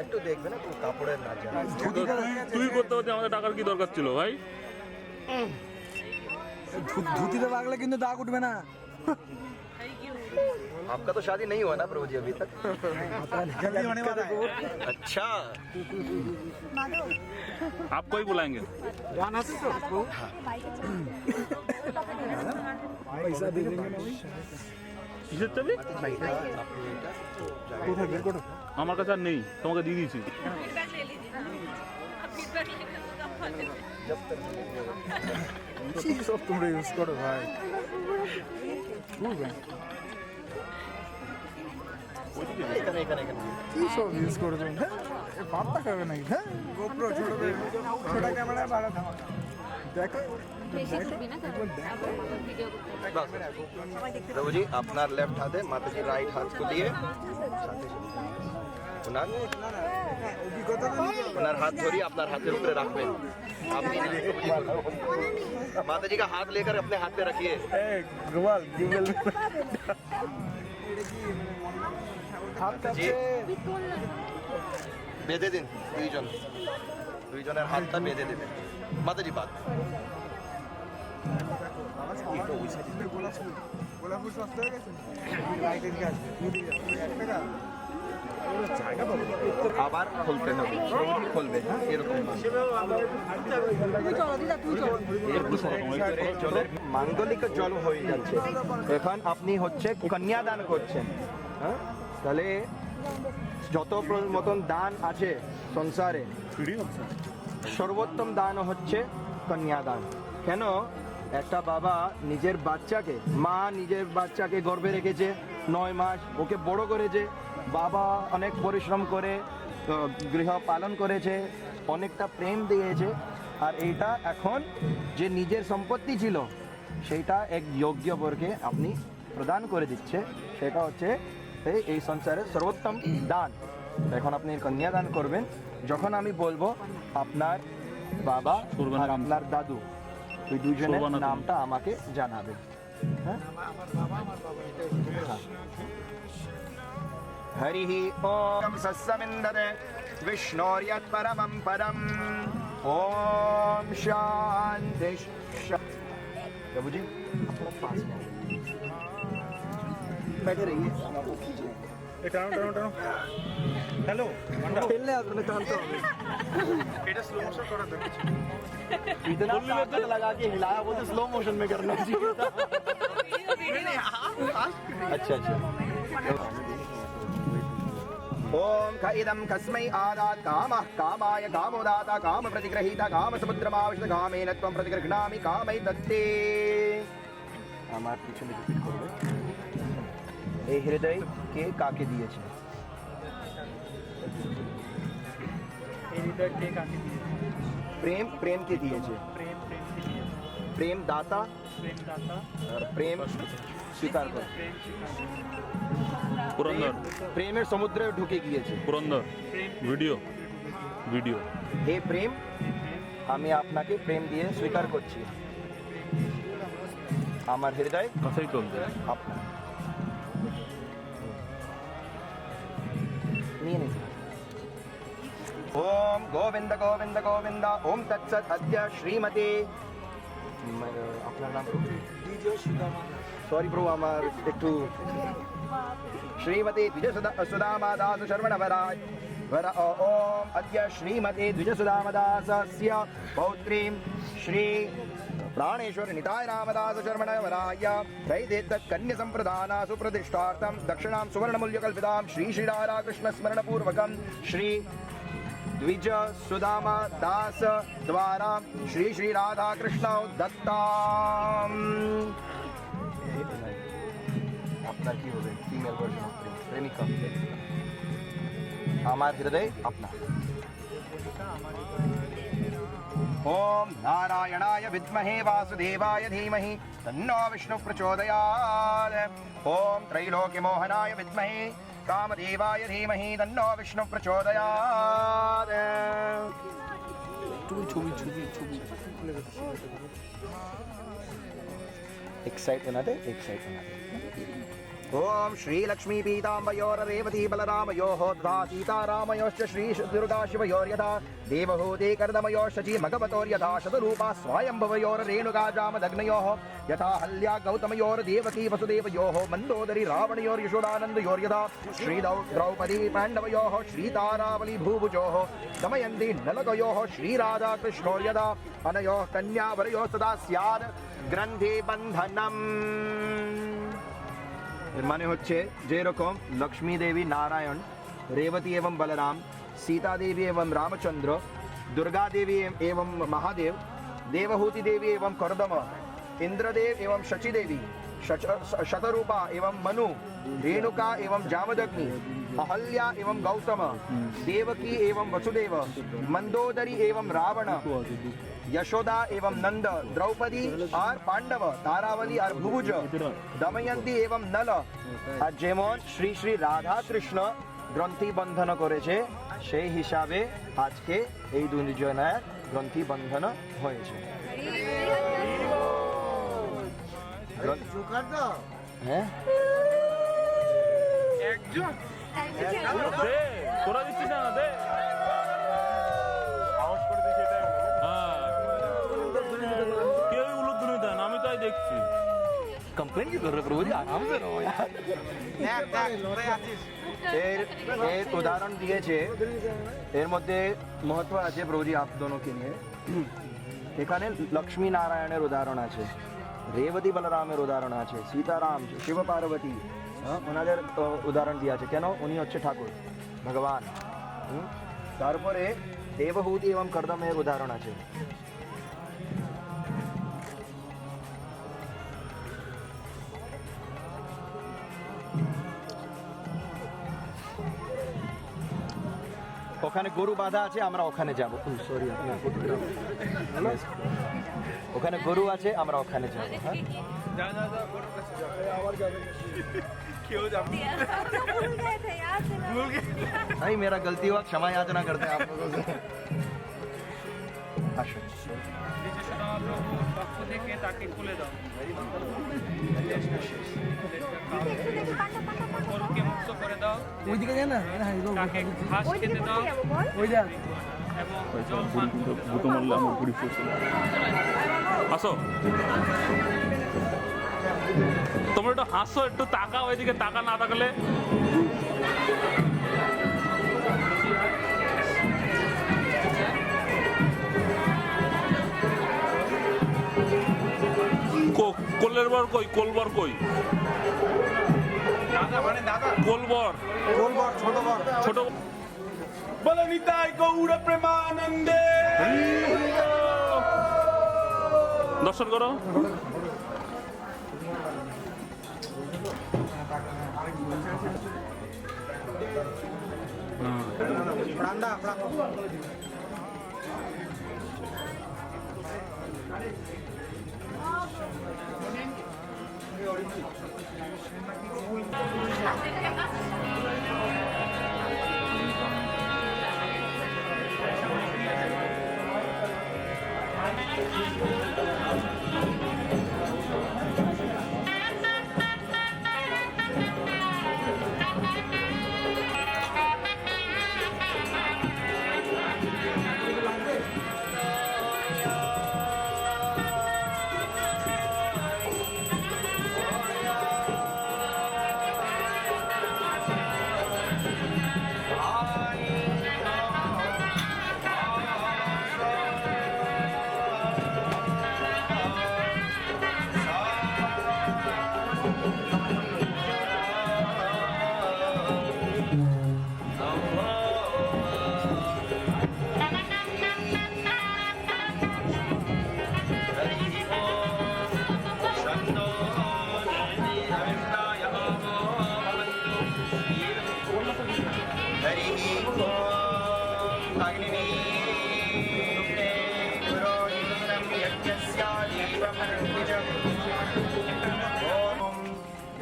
একটু দেখবে না কোনো কাপড়ের না যায় তুই করতে হচ্ছে আমাদের টাকার কি দরকার ছিল ভাই ধুতিতে লাগলে কিন্তু দাগ উঠবে না आपका तो शादी नहीं हुआ ना प्रभु जी अभी तक अच्छा आपको ही बुलाएंगे पैसा दे देंगे কিসের চাবি আমার কাছে আর নেই তোমাকে দিয়ে দিয়েছি সব তোমরা ইউজ করো ভাই এখানে এখানে এখানে কি সব ইউজ করো তুমি পাপটা খাবে নাকি হ্যাঁ গোপ্রো ছোট ক্যামেরা বাড়া ধামাকা দেখো प्रभु जी আপনার লেফট হাতে মাতাজি রাইট হাত को দিয়ে ওনার হাত ধরিয়ে আপনার হাতের উপরে রাখবেন আপনি माता जी का हाथ लेकर अपने हाथ पे रखिए जी বেঁধে দিন দুইজনের হাতটা বেঁধে দেবেন মাতাজি বাদ গোলাপুর সস্তা হয়ে গেছে আবার খুলতে হবে খুলবে এরকম জলের মাঙ্গলিক জল হয়ে যাচ্ছে এখন আপনি হচ্ছে কন্যাদান করছেন হ্যাঁ তাহলে যত মতন দান আছে সংসারে সর্বোত্তম দান হচ্ছে কন্যাদান কেন একটা বাবা নিজের বাচ্চাকে মা নিজের বাচ্চাকে গর্ভে রেখেছে 9 মাস ওকে বড় করেছে বাবা অনেক পরিশ্রম করে গৃহ পালন করেছে অনেকটা প্রেম দিয়েছে আর এইটা এখন যে নিজের সম্পত্তি ছিল সেটা এক যোগ্য বর্গে আপনি প্রদান করে দিচ্ছে সেটা হচ্ছে এই সংসারের সর্বোত্তম দান এখন আপনি কন্যাদান করবেন যখন আমি বলবো আপনার বাবা আর আপনার দাদু ওই দুজনের নামটা আমাকে জানাবেন হ্যাঁ हरिः ॐ सस्समिन्दते विष्णोर्यत्परमं पदम् ॐ शान्ति प्रभु जी पास बैठे रहिए হ্যালো खेलने आपने टालते हो এটা স্লো মোশন করা তো इतना ताकत लगा के हिलाया वो तो स्लो मोशन में करना चाहिए था अच्छा अच्छा ओम इदं कस्मै आदात् कामः कामाय कामोदाता काम प्रतिग्रहीता काम समुद्रमाविष्ट कामेन त्वं प्रतिगृह्णामि कामै दत्ते আমার পিছনে রিপিট করবে এই হৃদয় কে কাকে দিয়েছে এই হৃদয় কে কাকে দিয়েছে प्रेम प्रेम के दिए प्रेम दाता और प्रेम स्वीकार कर পুরন্দর প্রেমের সমুদ্রে ঢুকে গিয়েছে পুরন্দর ভিডিও ভিডিও হে প্রেম আমি আপনাকে প্রেম দিয়ে স্বীকার করছি আমার হৃদয় কথাই চলছে আপনার নিয়ে নিন। ওম গোবিন্দ গোবিন্দ গোবিন্দ ওম তৎসৎ অদ্য শ্রীমতী আপনার নাম সরি প্রভু আমার একটু श्रीमती द्विजसुदामादास शर्मणवराय वर ओम अद्य श्रीमती द्विजसुदामदासस्य पौत्रीं श्री प्राणेश्वर निताय रामदास शर्मणवराय त्रैदेतत् कन्या संप्रदाना सुप्रतिष्ठार्थं दक्षिणां सुवर्णमूल्यकल्पितां श्री श्रीराधाकृष्ण स्मरणपूर्वकं श्री द्विज सुदामा दास द्वारा श्री श्री राधा कृष्ण दत्ताम আপনার কি হবে ফিমেল ভার্জন অফ প্রেমিকা আমার হৃদয় আপনার ओम नारायणाय विद्महे वासुदेवाय धीमहि तन्नो विष्णु प्रचोदयात् ओम त्रैलोक्यमोहनाय विद्महे कामदेवाय धीमहि तन्नो विष्णु प्रचोदयात् एक साइड बनाते एक साइड बनाते ओम श्री लक्ष्मी पीताम्बयोर रेवती बलरामयोः तथा सीतारामयोश्च श्री दुर्गा शिवयोर्यथा देवहूति कर्दमयोश्च मगवतोर्यथा शतरूपा स्वयंभवयोर रेणुका जामदग्नयोः यथा हल्या गौतमयोर देवकी वसुदेवयोः मन्दोदरी रावणयोर यशोदानन्दयोर्यथा श्री द्रौपदी पाण्डवयोः श्रीतारावली भूभुजोः दमयन्ती नलकयोः श्रीराधा कृष्णोर्यथा अनयोः कन्यावरयोः तथा स्यात् ग्रन्थि बन्धनम् এর মানে হচ্ছে যেরকম লক্ষ্মী দেবী নারায়ণ रेवती एवं बलराम सीता देवी एवं रामचंद्र दुर्गा देवी एवं महादेव देवहूति देवी एवं कर्दम इंद्रदेव एवं शची देवी शतरूपा एवं मनु रेणुका एवं जामदग्नि अहल्या एवं गौतम देवकी एवं वसुदेव मंदोदरी एवं रावण यशोदा एवं नंद द्रौपदी और पांडव तारावली और भुभुज दमयंती एवं नल আর যেমন শ্রী শ্রী রাধা কৃষ্ণ গ্রন্থি বন্ধন করেছে সেই হিসাবে আজকে এই দুজনের গ্রন্থি বন্ধন হয়েছে হ্যাঁ দে তোরা দিচ্ছিস না দে সাহস করে দিচ্ছি এটাই কেউ উলুধ্বনি দেন আমি তাই দেখছি कंप्लेन क्यों कर रहे प्रभु जी आराम से रहो यार এর উদাহরণ দিয়েছে এর মধ্যে महत्व আছে প্রভুজি আপ दोनों के लिए এখানে লক্ষ্মী নারায়ণের উদাহরণ আছে রেবতী বলরামের উদাহরণ আছে সীতারাম শিব পার্বতী ওনাদের উদাহরণ দিয়ে আছে কেন উনি হচ্ছে ঠাকুর ভগবান তারপরে দেবহূতি এবং কর্দমের উদাহরণ আছে ওখানে গরু বাঁধা আছে আমরা ওখানে যাব সরি ওখানে গরু আছে আমরা ওখানে যাব भूल गए थे याद दिलाओ। नहीं मेरा गलती हुआ क्षमा याचना करते हैं आप लोगों से আসুন তাকে খুলে দাও মুক্ত করে দাও ওইদিকে যায় না তাকে ঘাস খেতে দাও ওই যা এবং জল পান ভূত মারলে আমার পুরি আসো তোমরা একটু হাসো একটু তাকাও ওইদিকে তাকা না তাকালে কোলের কই কোলবর কই দাদা মানে দাদা কোলবর ছোট বলে নিতাই গৌর প্রেমানন্দে দর্শন করো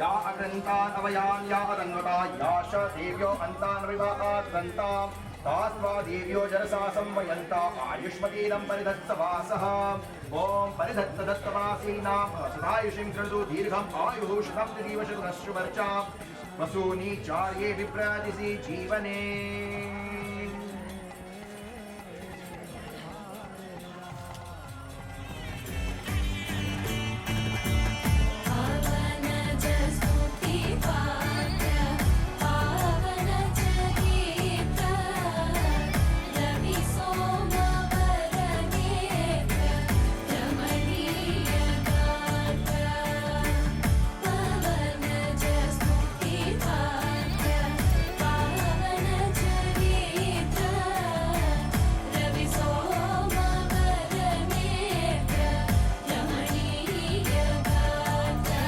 या अग्रन्तान् अवयान् या अदन्वता याश देव्यो अन्तान् विवाहाग्रन्तां तास्वा देव्यो जरसा संवयन्ता आयुष्मतीनं परिधत्तवासः ॐ परिधत्तदत्तवासीनां सदायुषिं कृणुतु दीर्घम् आयुः शतं जीवशतनश्रुवर्चा वसूनि चार्ये विप्रदिशि जीवने पावन जस्तुति पात्र पावन चरित्र रवि सोम वरनेत्र रमणीय गात्र पावन जस्तुति पात्र पावन चरित्र रवि सोम वरनेत्र रमणीय गात्र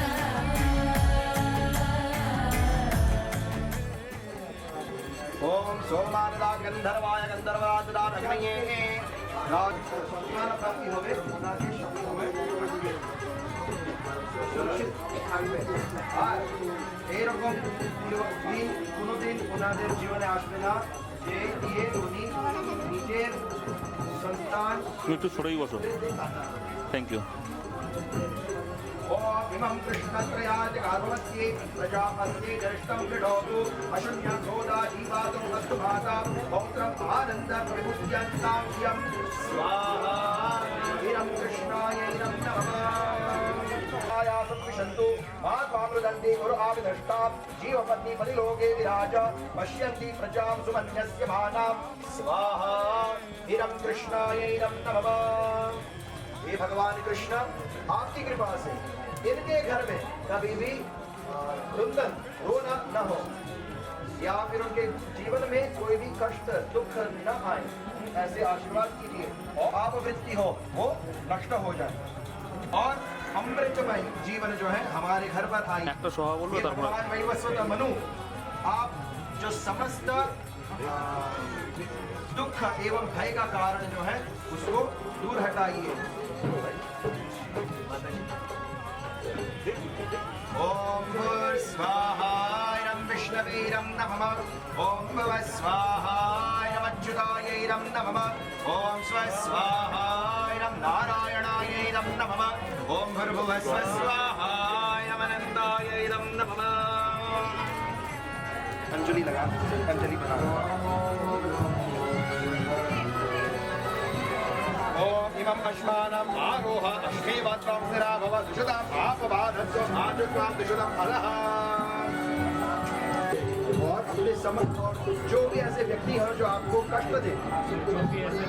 ओम सोमानदात गंधर्वाय गंधर्वादात अग्नये राज सम्मान प्राप्ति होवे ओनाके शक्ति होवे সুরক্ষিত থাকবে আর এইরকম দিন কোনোদিন ওনাদের জীবনে আসবে না যে দিয়ে উনি নিজের সন্তান তুমি একটু সরেই বসো থ্যাংক ইউ ओम इमं कृष्णत्रयाज गार्भवत्ये प्रजापत्ये जरिष्ठं क्रीडोतु अशुन्यं गोदा जीवातु वस्तु माता पौत्रम् आनन्द प्रविमुच्यन्तां यं स्वाहा इरं कृष्णायै नमः आयासं विशन्तु मात्वामृदन्ते गुरु आविदष्टां जीवपत्नी परिलोके विराज पश्यन्ति प्रजां सुमन्यस्य भानां स्वाहा इरं कृष्णायै नमः हे भगवान कृष्ण आपकी कृपा से इनके घर में कभी भी रुंदन रोना न हो या फिर उनके जीवन में कोई भी कष्ट दुख न आए ऐसे आशीर्वाद कीजिए और अपवृत्ति हो वो नष्ट हो जाए और अमृतमय जीवन जो है हमारे घर पर आए একটা সভা বলবো ये তারপর भगवान वैवस्वत मनु आप जो समस्त दुख एवं भय का कारण जो है उसको दूर हटाइए ओम भूर्स्वाहायं विष्णवीरं नमः ओम भवस्वाहायं अच्युतायैरं नमः ओम स्वस्वाहायं नारायणायैरं नमः ओम भूर्भुवस्वाहायं अनन्तायैरं नमः अंजलि लगा अंजलि बना ओम इमं अश्मानम् आरोह अश्वेवत्वं निराभव दुषदाम् आपबाधत्वम् आजुत्वां दुषदम् अलः और अपने समस्त और जो भी ऐसे व्यक्ति हैं जो आपको कष्ट दे जो भी ऐसे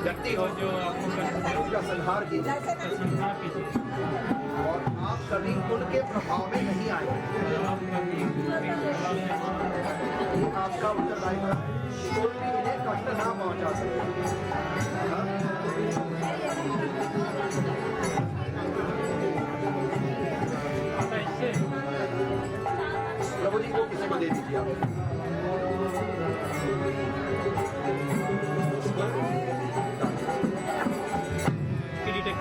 व्यक्ति हो जो आपको कष्ट दे उसका संहार कीजिए उसका संहार कीजिए और आप कभी उनके प्रभाव में नहीं आए आप कभी ये आपका उत्तरदायित्व है कोई भी इन्हें कष्ट ना पहुंचा सके आता इससे प्रभु जी को किसी को दे दीजिए आप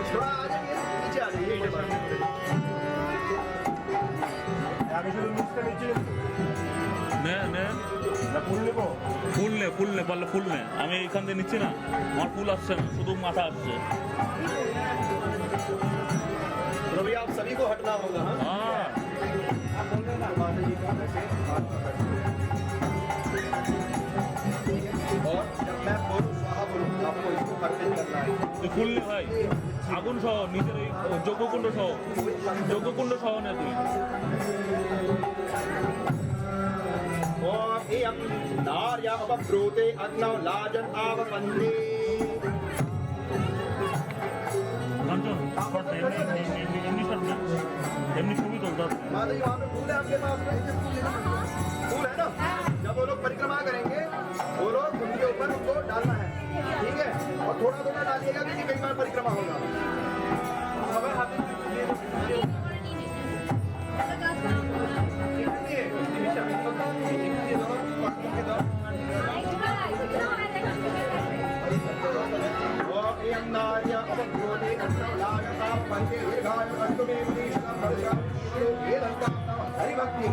थोड़ा आ जाइए नीचे आ जाइए নে নে ফুল নে পারলে ফুল নে আমি এখান থেকে নিচ্ছি না আমার ফুল আসছে না শুধু মাথা আসছে रवि आप सभी को हटना होगा हाँ হ্যাঁ माता जी का ऐसे हाथ पकड़ना। और जब मैं बोलूं स्वाहा बोलूं आपको इसको अर्पित करना है তুই ফুল নে ভাই আগুন সহ নিজের এই যজ্ঞকুণ্ড সহ নে তুই ओम इयं नार्या अपब्रूते अग्नौ लाजन आवपन्ति কাঞ্চন শর্ট এমনি শর্ট না এমনি ছবি তোল দাও माता जी वहाँ पे फूल है आपके पास में फूल है ना जब वो लोग परिक्रमा करेंगे वो लोग उनके ऊपर उनको डालना है ठीक है और थोड़ा थोड़ा डालिएगा क्योंकि कई बार परिक्रमा होगा नार्य अपग्रोते अग्नौ लाजतां पन्ते दीर्घायु अस्तु मे मनीषां वर्षां हरिभक्ति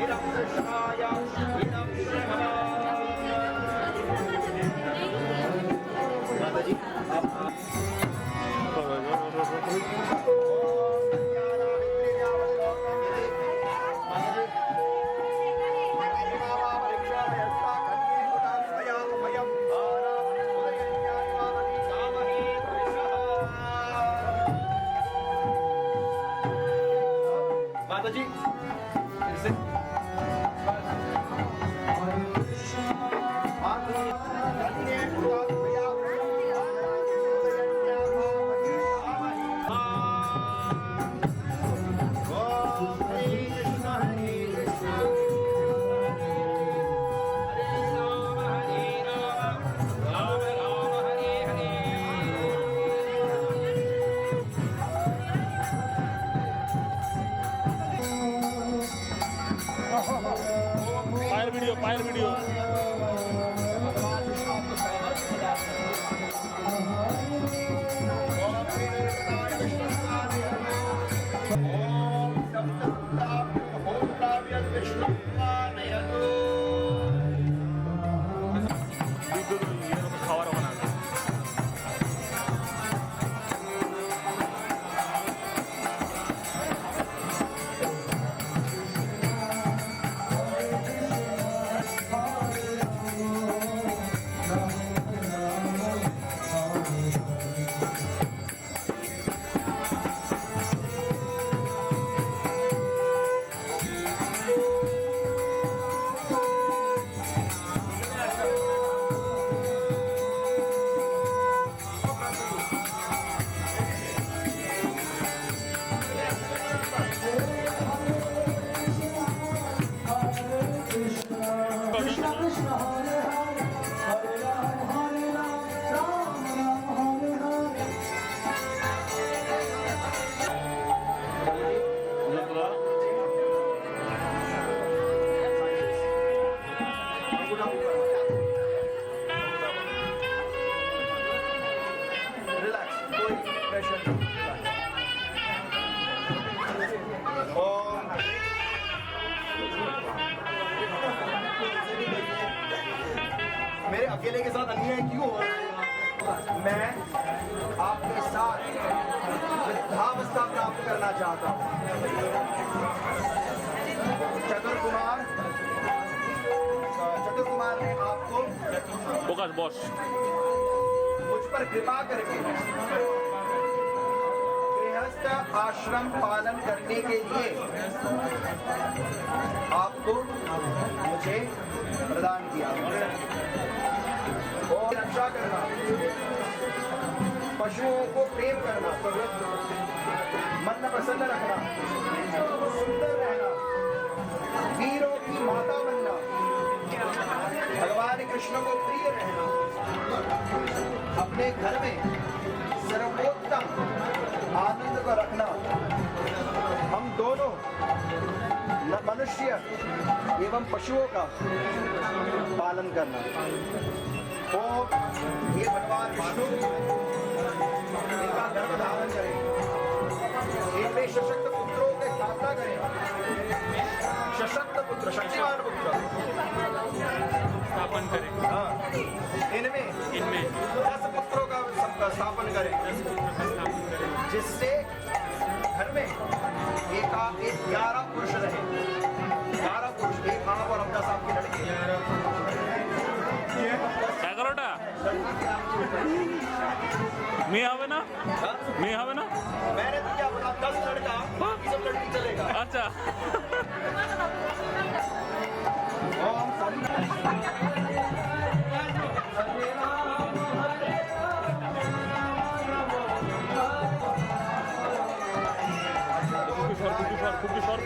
इदं कृष्णाय इदं श्रीमः माताजी माताजी पायर वीडियो খাওয়ার ওখানে रिलैक्स कोई प्रेशर नहीं मेरे अकेले के साथ अन्याय क्यों हो रहा है? मैं आपके साथ वृद्धावस्था प्राप्त करना चाहता हूँ। चतुर कुमार ने आपको बोकास बॉस मुझ पर कृपा करके गृहस्थ आश्रम पालन करने के लिए आपको मुझे प्रदान किया और रक्षा करना, पशुओं को प्रेम करना, मन प्रसन्न रखना, सुंदर रहना, वीरों की माता बनना, भगवान कृष्ण को प्रिय रहना, अपने घर में सर्वोत्तम आनंद को रखना, हम दोनों मनुष्य एवं पशुओं का पालन करना। और ये भगवान विष्णु इनका गर्भ धारण करें, इनमें सशक्त पुत्रों की स्थापना करें, सशक्त पुत्र, शक्तिमान पुत्र स्थापन करें। हाँ, इनमें 10 पुत्रों का स्थापन करें, जिससे घर में एक 11 पुरुष रहे, 11 पुरुष, एक आप और 10 आपके लड़के। 11টা মেয়ে হবে না? মেয়ে হবে না? मैंने तो क्या बोला, 10 लड़का, बाकी सब लड़की चलेगा। আচ্ছা ओम কুকি সর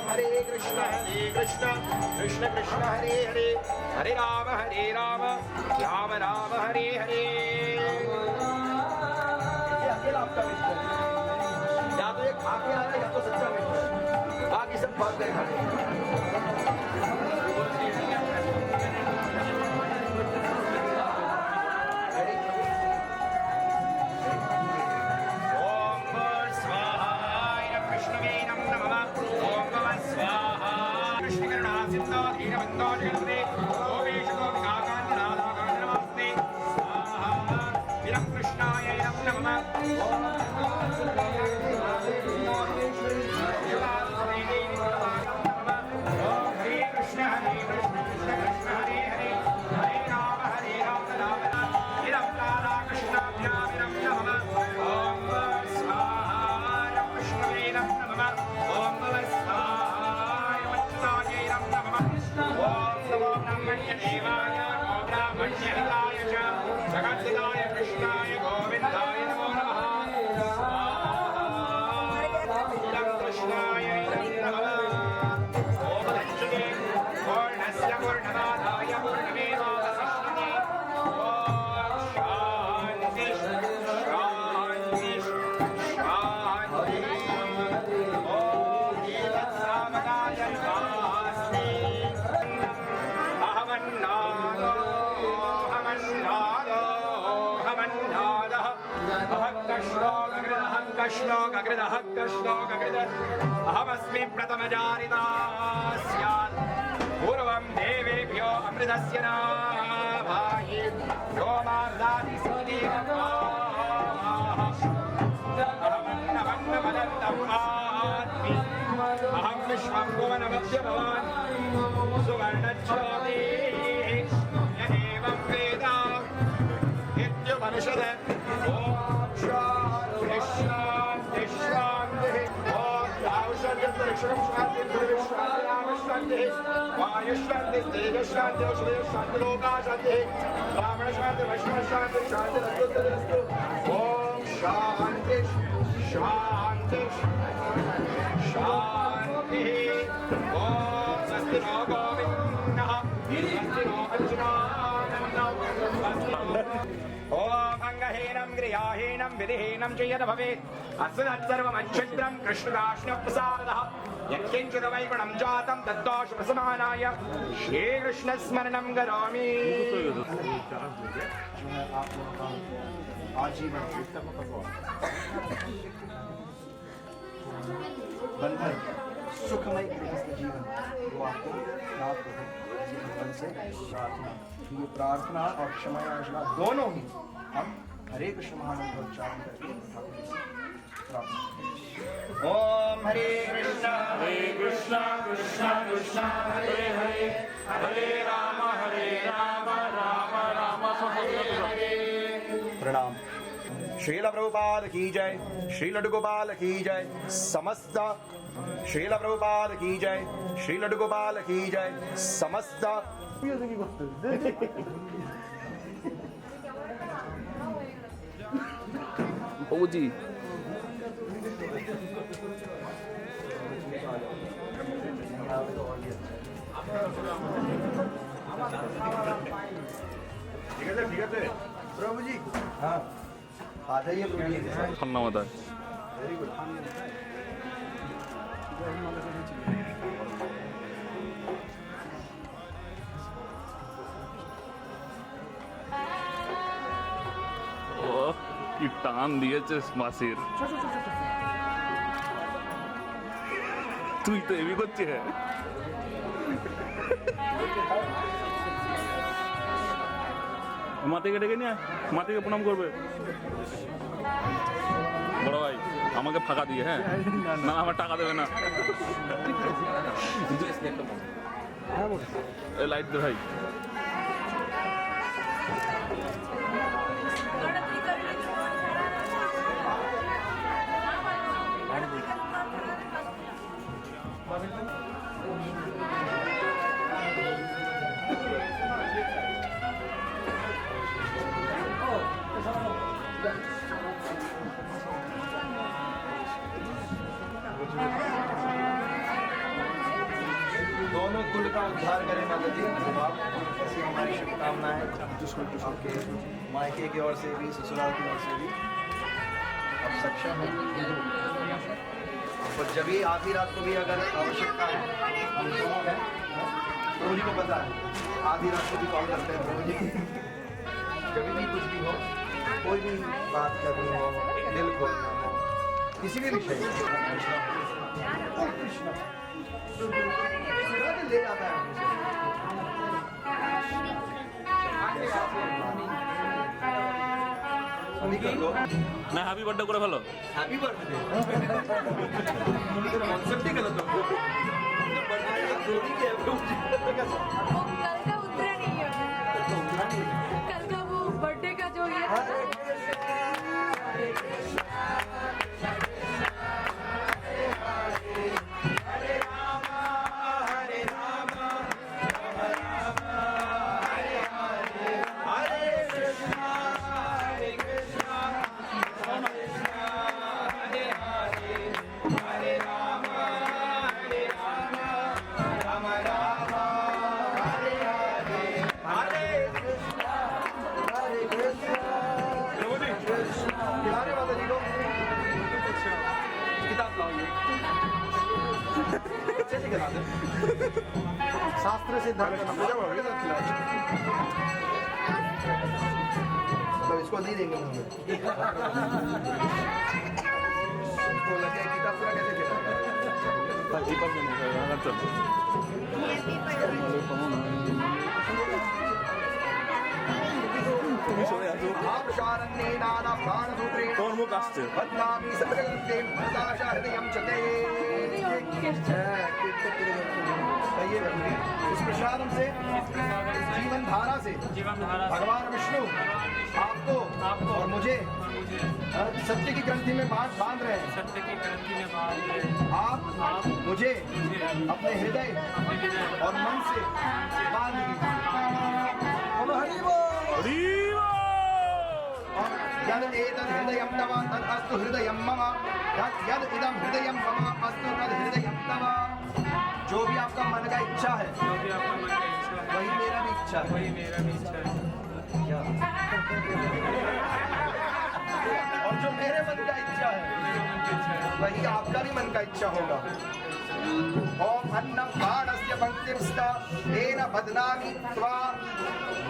हरे कृष्ण कृष्ण कृष्ण हरे हरे हरे राम राम राम हरे हरे। ये अकेला आपका मित्र है, या तो ये खा के आ रहा है या तो सच्चा मित्र है, बाकी सब बात नहीं खाते। अहमस्मि प्रथमजारिता स्यात् पूर्वं देवेभ्यो अमृतस्य नाभाहि रोमार्दाति अहमन्नमन्नमदन्तम् आत्मि अहं विश्वं भुवनमध्यभवान् सुवर्णच्छोभे यदेवं वेद इत्युपनिषद। वायुशांति तेजशांति औषधशांति लोकाशांति ब्राह्मण शांति वैष्णव शांति शांति रस्तु। ओम शांति शांति शांति। ओम स्वस्ति नो गोविन्दः स्वस्ति नो अर्जुनानन्दः। ओम अंगहीनं गृहहीनं विधिहीनं च यद् भवेत् अस्मत्सर्वमच्छिद्रं कृष्णदाष्ण्यप्रसादः यत्किञ्चित् वै गुणं जातं तद्दोषप्रशमनाय श्रीकृष्णस्मरणं करोमि। आजीवन बंधन सुखमय गृहस्थ जीवन वो आपको प्राप्त हो जीवन से प्रार्थना। ये प्रार्थना और क्षमा याचना दोनों ही हम हरे कृष्ण महामंत्र उच्चारण करके ठाकुर जी से प्रार्थना करें। ओम हरे कृष्ण कृष्ण कृष्ण हरे हरे हरे राम राम राम हरे। प्रणाम। श्रील प्रभुपाद की जय, श्री लड्डू गोपाल की जय, समस्त श्रील प्रभुपाद की जय, श्री लड्डू गोपाल की जय, समस्त। जी ठीक है प्रभु जी। हाँ आ जाइए प्रभु जी। धन्यवाद। Very good. ও কি টান দিয়েছে মাসির। তুই তো এবি করছিস। মাতিকে ডেকে নিয়ে মাতিকে প্রণাম করবে। বড় ভাই আমাকে ফাঁকা দিয়ে। হ্যাঁ না আমার টাকা দেবে না। লাইট দে ভাই। कुल का उद्धार करें माता जी। आप ऐसी हमारी शुभकामनाएं आपके मायके की ओर से भी, ससुराल की ओर से भी आप सक्षम हैं। और जब भी आधी रात को भी अगर आवश्यकता है, हम दोनों हैं, प्रभु जी को पता है, आधी रात को भी कॉल करते हैं प्रभु जी। जब भी कुछ भी हो, कोई भी बात करनी हो, दिल खोलना हो, किसी भी विषय में ले जाता है না হ্যাপি বার্থডে করে ফেলো। Happy birthday. कॉन्सेप्ट ही गलत हो गया। जोड़ी के वो कल का उतरा नहीं है कल का वो बर्थडे का जो ये था खिलाने वाले जी को किताब लाओ ये। अच्छे से खिला दो। शास्त्र सिद्धांत का पूजा हो गया तो खिला दो। तो इसको नहीं देंगे हम। तो लगे किताब पूरा कैसे खिलाएगा? आप शारण्ये नाना प्राणसूत्रे তোর মুখ আসছে। बदनामी सर्वगते भरदाशा हृदयं चते। इस प्रसाद से, जीवन धारा से भगवान विष्णु आपको और मुझे सत्य की ग्रंथि में बांध रहे हैं। सत्य की ग्रंथि में बांध रहे हैं। आप मुझे अपने हृदय और मन से बांध दीजिए। यद एतद् हृदयं तव तद् अस्तु हृदयं मम, यद इदं हृदयं मम अस्तु तद् हृदयं तव। जो भी आपका मन का इच्छा है, जो भी आपका मन का इच्छा है, वही मेरा भी इच्छा है। वही मेरा भी इच्छा है। और जो मेरे मन का इच्छा है, वही आपका भी मन का इच्छा होगा। ओम अन्नपाणस्य पंक्तिस्ता तेन बदनामि त्वा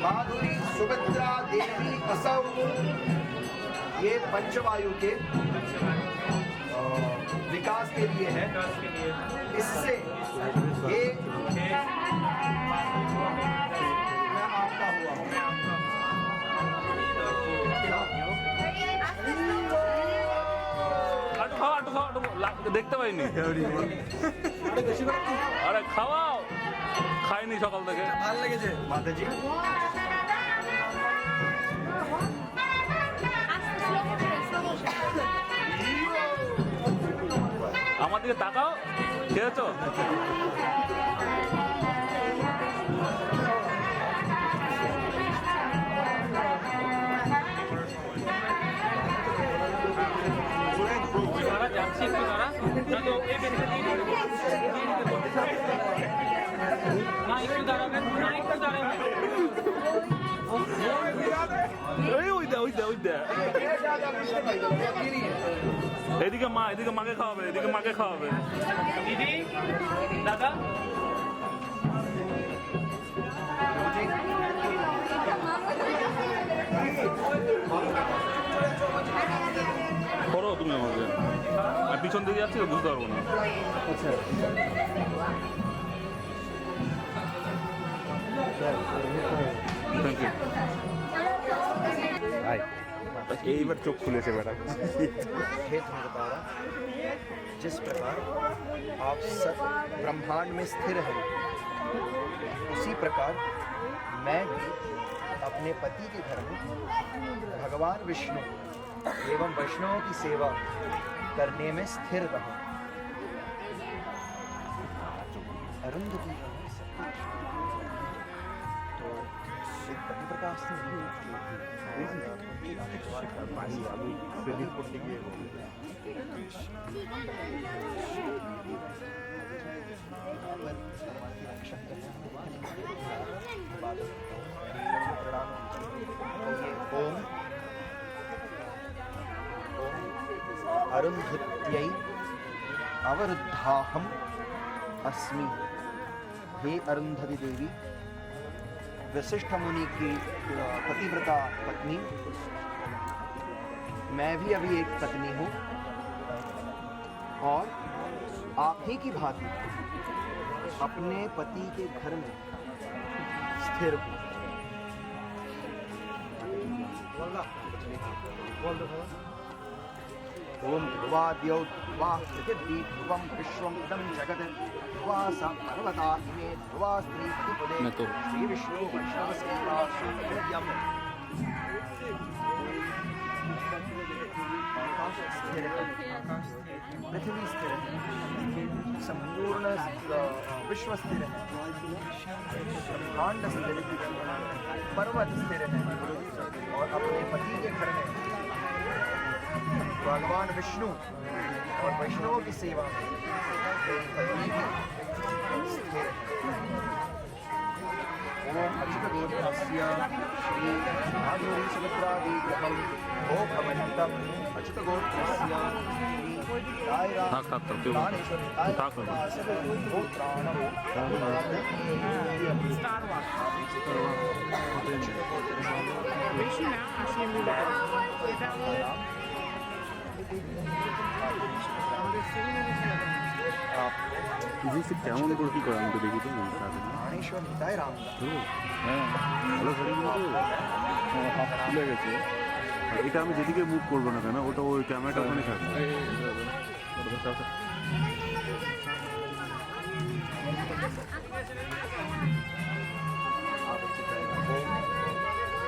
माधुरी सुभद्रा देवी असौ। ये पंचवायु के विकास के लिए है। इससे ये मैं आपका हुआ हूँ। আটু খাও আটু খাও আটু দেখতে পাইনি। আরে খাওয়াও, খাইনি সকাল থেকে। ভালো লেগেছে মাতা জি। আমার দিকে তাকাও, খেয়েছো? দাঁড়া যাচ্ছি একটু দাঁড়া না তো এই বেশি না একটু দাঁড়াবেন না একটু দাঁড়াবেন এই ওই দে ওই দে ওই দে। এদিকে মা, এদিকে মাকে খাওয়াবে, এদিকে মাকে খাওয়াবে। দিদি দাদা করো তুমি আমাকে। আর পিছন দিকে যাচ্ছি তো বুঝতে পারবো না। Thank you. এইবার চোখ খুলেছে বেটা। हे तारा, जिस प्रकार आप सब ब्रह्मांड में स्थिर हैं, उसी प्रकार मैं भी अपने पति के घर में भगवान विष्णु एवं वैष्णवों की सेवा करने में स्थिर रहूं। अरुंधति तो एक पति प्रकाश से ओम अरुंधत्यै अवरुद्धाहम अस्मि। हे अरुंधति देवी, वशिष्ठ मुनि की पतिव्रता पत्नी, मैं भी अभी एक पत्नी हूँ और आप ही की भांति अपने पति के घर में स्थिर हूँ। ओम ध्रुवाद्यौ ध्रुवा पृथिवी ध्रुवं विश्वम् इदं जगत् ध्रुवा सा पर्वता इमे ध्रुवास्त्री त्रिपुरे श्री विष्णु वैष्णवसेवा सुखोद्यम्। आकाश स्थिर है, पृथ्वी स्थिर है, संपूर्ण विश्व स्थिर है, ब्रह्मांड स्थिर है, पर्वत स्थिर है और अपने पति के घर में भगवान विष्णु और वैष्णवों की सेवा में मेरी पत्नी भी स्थिर है। ओम अच्युतगोत्रस्य श्री माधुरी सुभद्रादि ग्रहं भोगवन्तं अच्युतगोत्रस्य श्री रायरामेश्वरी गोत्राणं কেমন করে কি করে আমাকে দেখি তো प्राणेश्वर हिताय रामदा। হ্যাঁ ভালো শাড়ি কিন্তু হাত খুলে গেছে। এটা আমি যেদিকে মুভ করবো না কেন ওটা ওই ক্যামেরাটা ওখানে থাকবে।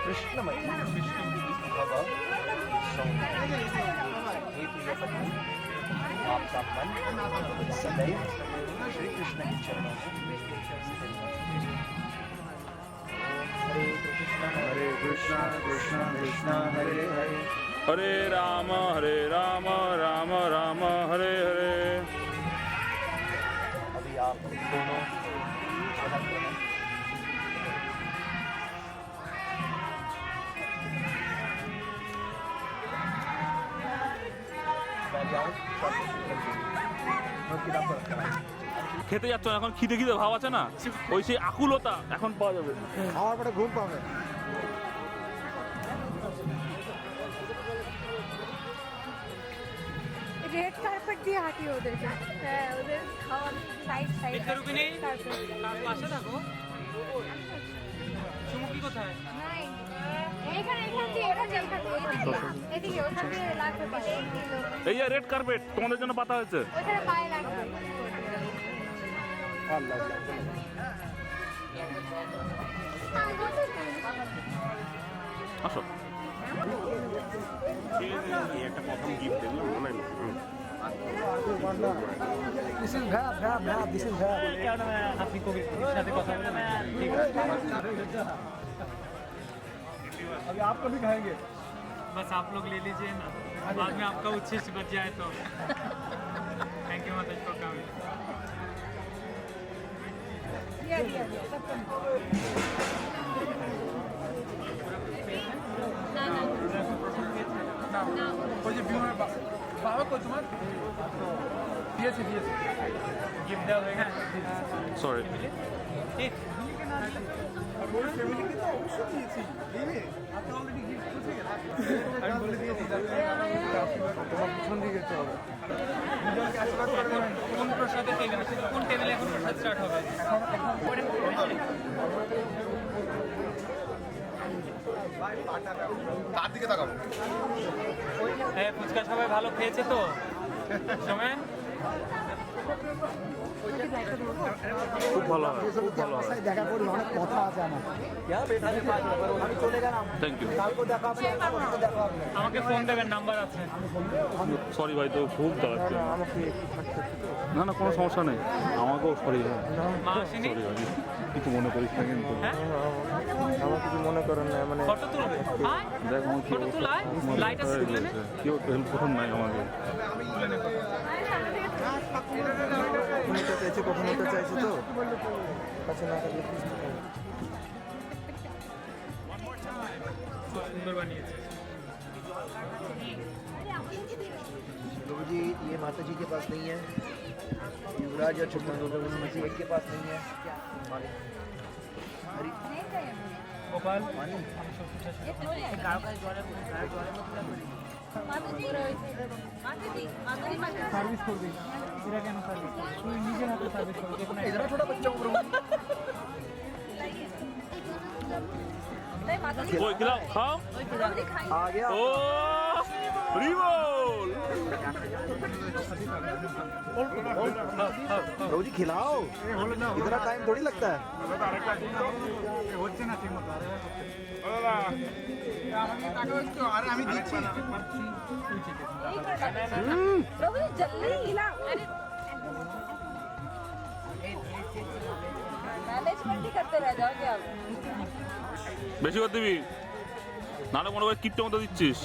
कृष्णमयी भव सौम्य। हे प्रिय पत्नी, आपका मन सदैव श्री कृष्ण के चरणों में स्थिर है। हरे कृष्ण कृष्ण कृष्ण हरे हरे, हरे राम राम राम हरे हरे। अभी आप दोनों स्वतंत्र हैं। मैं जाऊं और किताब को रखकर आएं। খেতে যাচ্ছ এখন খিদে খিদে ভাব আছে না, ওই সেই আকুলতা এখন পাওয়া যাবে। খাওয়ার পরে ঘুম পাবে। রেড কার্পেট দিয়ে হাঁটি ওদেরকে। হ্যাঁ, ওদের খাওয়ার সাইড সাইড পাশে থাকো। চুমকি কোথায়? নাই এইখানে এখান দিয়ে এদিকে ওখান দিয়ে লাগবে পাশে। এই যে রেড কার্পেট তোমাদের জন্য পাতা হয়েছে। ওখানে পায়ে লাগবে। আসো একটা প্রথম গিফট দেখলাম মনে হয় This is bhab, this is bhab. क्या नाम है आपकी को साथ কথা বলে না ঠিক আছে अभी आप कभी खाएंगे? बस आप लोग ले लीजिए ना, बाद में आपका उच्छिष्ट बच जाए तो। थैंक यू माता जी को काम दिया ওই যে বিমানের বাবা কই তোমার দিয়েছে गिफ्ट দেওয়া হয়ে গেছে। সরি ঠিক আর ওর ফ্যামিলিকে তো অবশ্যই দিয়েছি দিবে আপনি অলরেডি গিফট করতে গেছেন আমি বলে দিয়েছি তোমার পিছন দিকে যেতে হবে দুজনকে আশীর্বাদ করে দেবেন কোন প্রসাদের টেবিল কোন টেবিলে এখন প্রসাদ স্টার্ট হবে? তার দিকে তাকাবো। হ্যাঁ ফুচকা সবাই ভালো খেয়েছে তো সময় খুব ভালো হয় খুব ভালো হয়। দেখা করি, অনেক কথা আছে আমার। আমি চলে গেলাম, থ্যাংক ইউ। কালকে দেখা হবে, দেখা হবে। আমাকে ফোন দেবেন, নাম্বার আছে। সরি ভাই তো খুব দাঁড়াচ্ছে। না না কোনো সমস্যা নেই, আমাকেও সরি হ্যাঁ মা আসেনি? সরি ভাই কিছু মনে করিস না কিন্তু। হ্যাঁ আমার কিছু মনে করেন না, মানে ফটো তুলবে? আয় দেখ আমার কি ফটো তোলা লাইট আছে তুলে নে। কেউ হেল্প করুন নাই আমাকে। সামনে থেকে কখনো এটা চাইছে কখনো এটা চাইছে তো কাছে না থাকলে বুঝতে পারি। সুন্দর বানিয়েছে। प्रभु जी ये माता जी के पास नहीं है, युवराज और छप्पन में से एक के पास नहीं है। গোপাল সার্ভিস করবি এরা কেন সার্ভিস তুই নিজের হাতে সার্ভিস করবি যেখানে इतना छोटा बच्चा हूँ प्रभु। কই খিলাও খাও आ गया ও রিবল प्रभु जी खिलाओ, इतना टाइम थोड़ी लगता है। হচ্ছে না ঠিক মতো আমাকে টাকা হচ্ছে আরে আমি দিচ্ছি प्रभु जी जल्दी हिलाओ मैनेजमेंट ही करते रह जाओगे आप বেশি করে দিবি নাহলে মনে করে কিপটে মতো দিচ্ছিস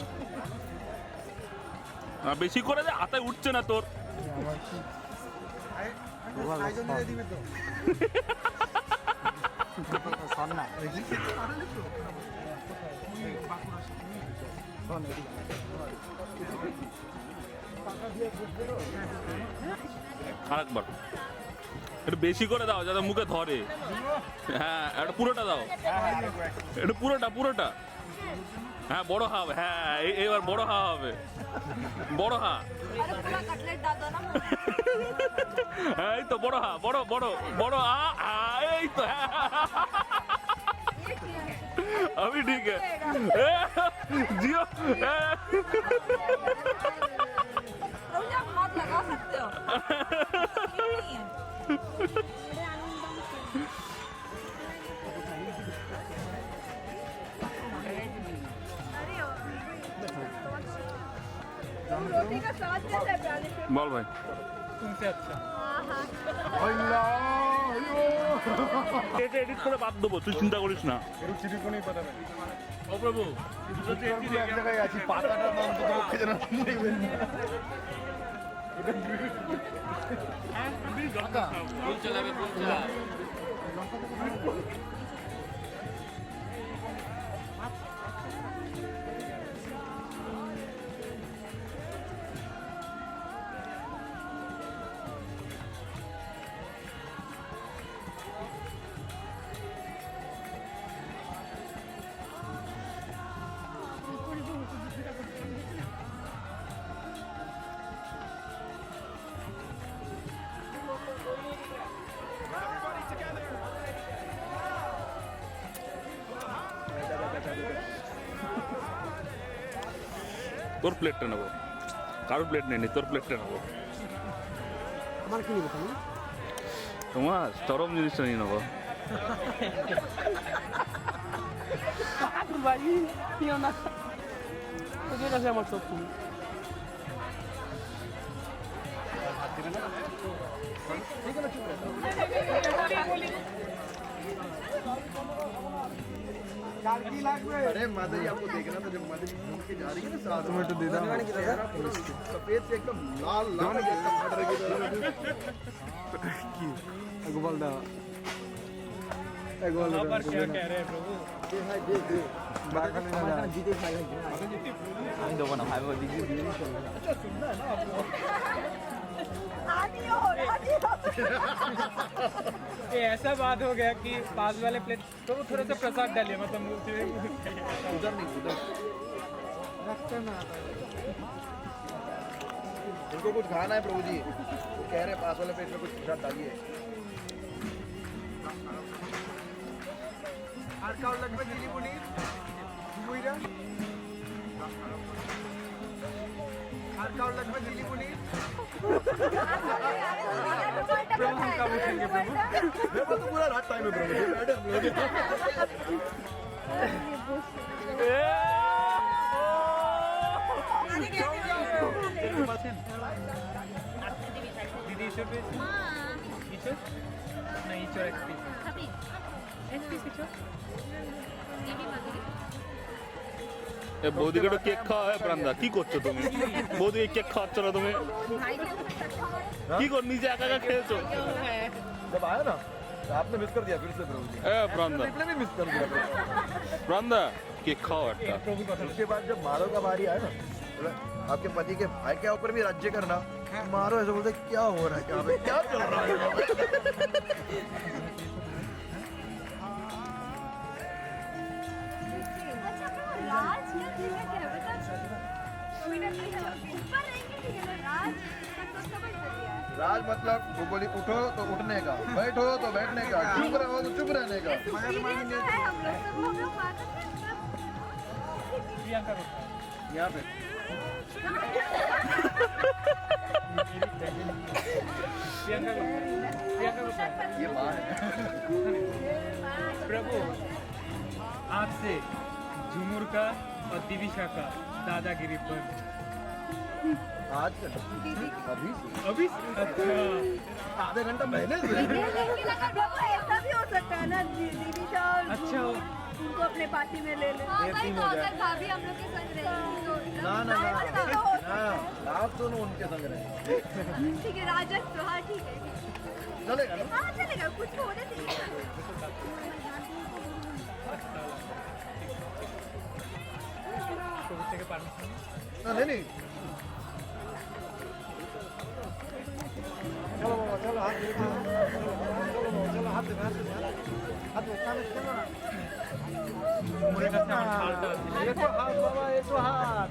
বেশি করে দে, হাতে উঠছে না তোর। আয়োজন দিয়ে দিবে তো सामना আরেকবার একটু বেশি করে দাও যাতে মুখে ধরে। হ্যাঁ একটু পুরোটা দাও, একটু পুরোটা। হ্যাঁ বড় হা হবে, হ্যাঁ এবার বড় হা হবে, বড় হা। अरे पूरा कटलेट डाल दो ना হ্যাঁ এই তো বড় হা, বড় এই তো अभी ठीक है जियो प्रभु जी आप हाथ लगा सकते हो नहीं है रोटी का स्वाद कैसा है प्याले से? বল ভাই তুমসে আচ্ছা এটা এডিট করে বাদ দেবো, তুই চিন্তা করিস না। ও প্রভু এক জায়গায় আছি, পাতাটা অন্তত পক্ষে যেন দেখবেন না। তোর প্লেটটা নেবো, কারোর প্লেট নেই, তোর প্লেটটা নেবো। আমার কি নিবে তুমি তোমার চরম জিনিসটা নিয়ে নেবো। ভাই নিও না তোদের কাছে আমার সব তুমি अरे माता जी आपको देखना था, जब माता जी घूम के जा रही है ना साथ में, तो सफेद से एकदम लाल एकदम मटर की तरह। गोपाल दा पर क्या कह रहे हैं प्रभु जीते আমি দেবো না ভাই अच्छा सुनना है ना आपको। आदि हो ये ऐसा बात हो गया कि पास वाले प्लेट तो वो थोड़ा सा प्रसाद डालिए मतलब उधर नहीं, उधर उनको कुछ खाना है प्रभु जी, वो कह रहे हैं पास वाले पेट में कुछ प्रसाद डालिए। আর কাউ লাগবে দিলি বলি বুইরা আর কাউ লাগবে দিলি বলি प्रभु का पूछेंगे प्रभु मेरे पास तो पूरा रात टाइम है प्रभु जी, दीदी ईश्वर पे ईश्वर नहीं ईश्वर एक पीस एक पीस এ বৌদিকে তো কেক খাওয়া হয় প্রাণদা, কি করছো তুমি? বৌদি কেক খাওয়াচ্ছ না তুমি? কি কর, নিজে একা একা খেয়েছো? जब आया ना तो आपने मिस कर दिया फिर से प्रभु जी এ প্রাণদা, रिप्ले भी मिस कर दिया প্রাণদা কেক খাও একটা। उसके बाद जब मारो का बारी आया ना बोला, आपके पति के भाई के ऊपर भी राज्य करना मारो ऐसे बोलते क्या हो रहा है क्या पे क्या चल रहा है यहाँ पे? राज क्या चीज है क्या बता ऊपर रहेंगे ठीक है ना राज तो समझ लिया राज मतलब वो बोली उठो तो उठने का, बैठो तो बैठने का, चुप रहो तो चुप रहने का। सीरियस है हम लोग बात यहाँ पे ये माँ है। प्रभु आज से झुमुर का और दिविशा का दादागिरी बंद। आज से अभी से अभी अच्छा आधे घंटा पहले से लेकिन अगर बाबू ऐसा भी हो सकता है ना दीदी का अच्छा हो। उनको अपने पार्टी में ले ले हाँ भाई तो अगर भाभी हम लोग के संग रहेंगी तो ना ना ना ना आप दोनों उनके संग रहे ठीक है राजस्व हाँ ठीक है चलेगा ना हाँ चलेगा कुछ होने चाहिए प्रभु থেকে পারমিশন नहीं नहीं चलो बाबा चलो हाथ दे चलो चलो हाथ दे हाथ दे ঝুমুরের কাছে আমার শালটা আছে। ये तो हाथ बाबा ये तो हाथ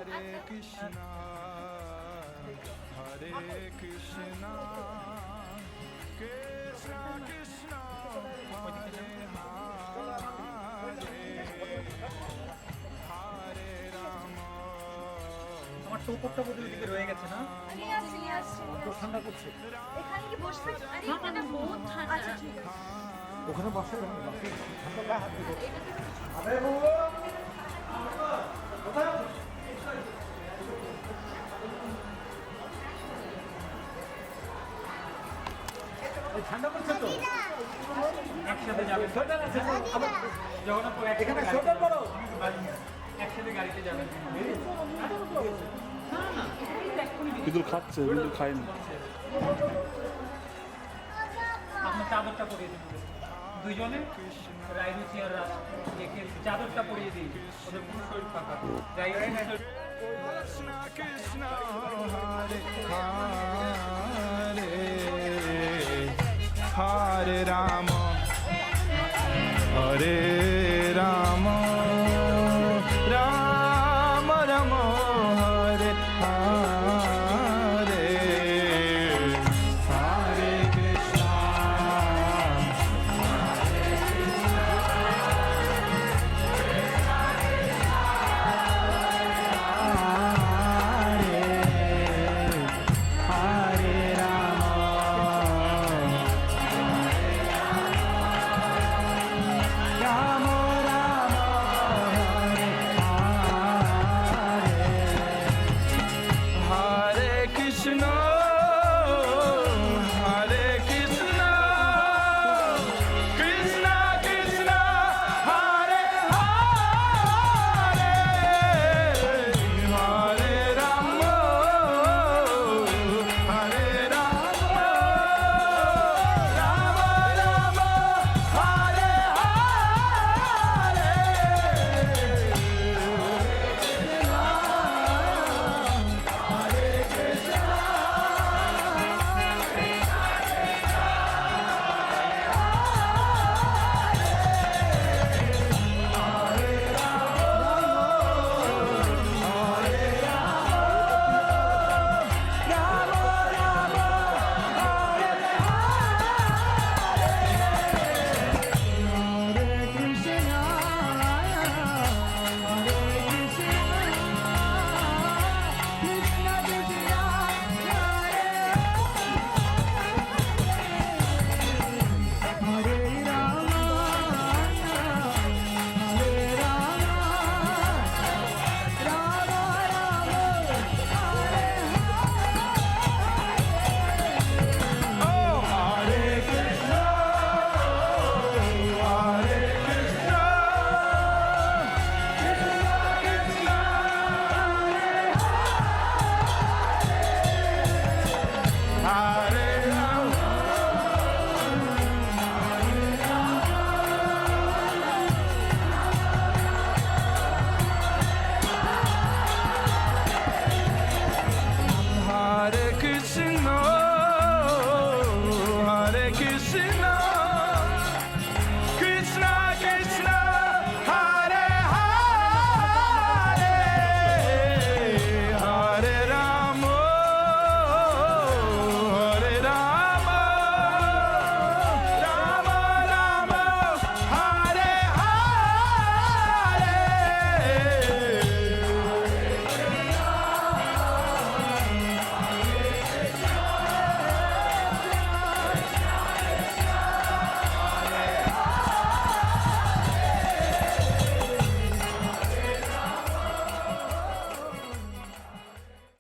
Hare Krishna, Hare Krishna, Krishna Krishna, Hare Hare, Hare Rama. আমার টোপরটা বদলে দিকে রয়ে গেছে না? নিয়ে আসছি ঠান্ডা করছে এখানে কি বসবে আরে এখানে বহুত ঠান্ডা আচ্ছা ঠিক আছে ওখানে বসে ঠান্ডা করছে তো? একসাথে যাবেন। সোয়েটার আছে তো? যখন আপনারা এখানে সোয়েটার পরো একসাথে গাড়িতে যাবেন। বিদুল খাচ্ছে, বিদুল খায়নি। আপনার চাদরটা পরিয়ে দিন দুইজনে রাইরুচি আর একে চাদরটা পরিয়ে দিই ওদের পুরো শরীর ফাঁকা রাইরুচি Krishna Krishna, Hare Hare, Hare Rama, Hare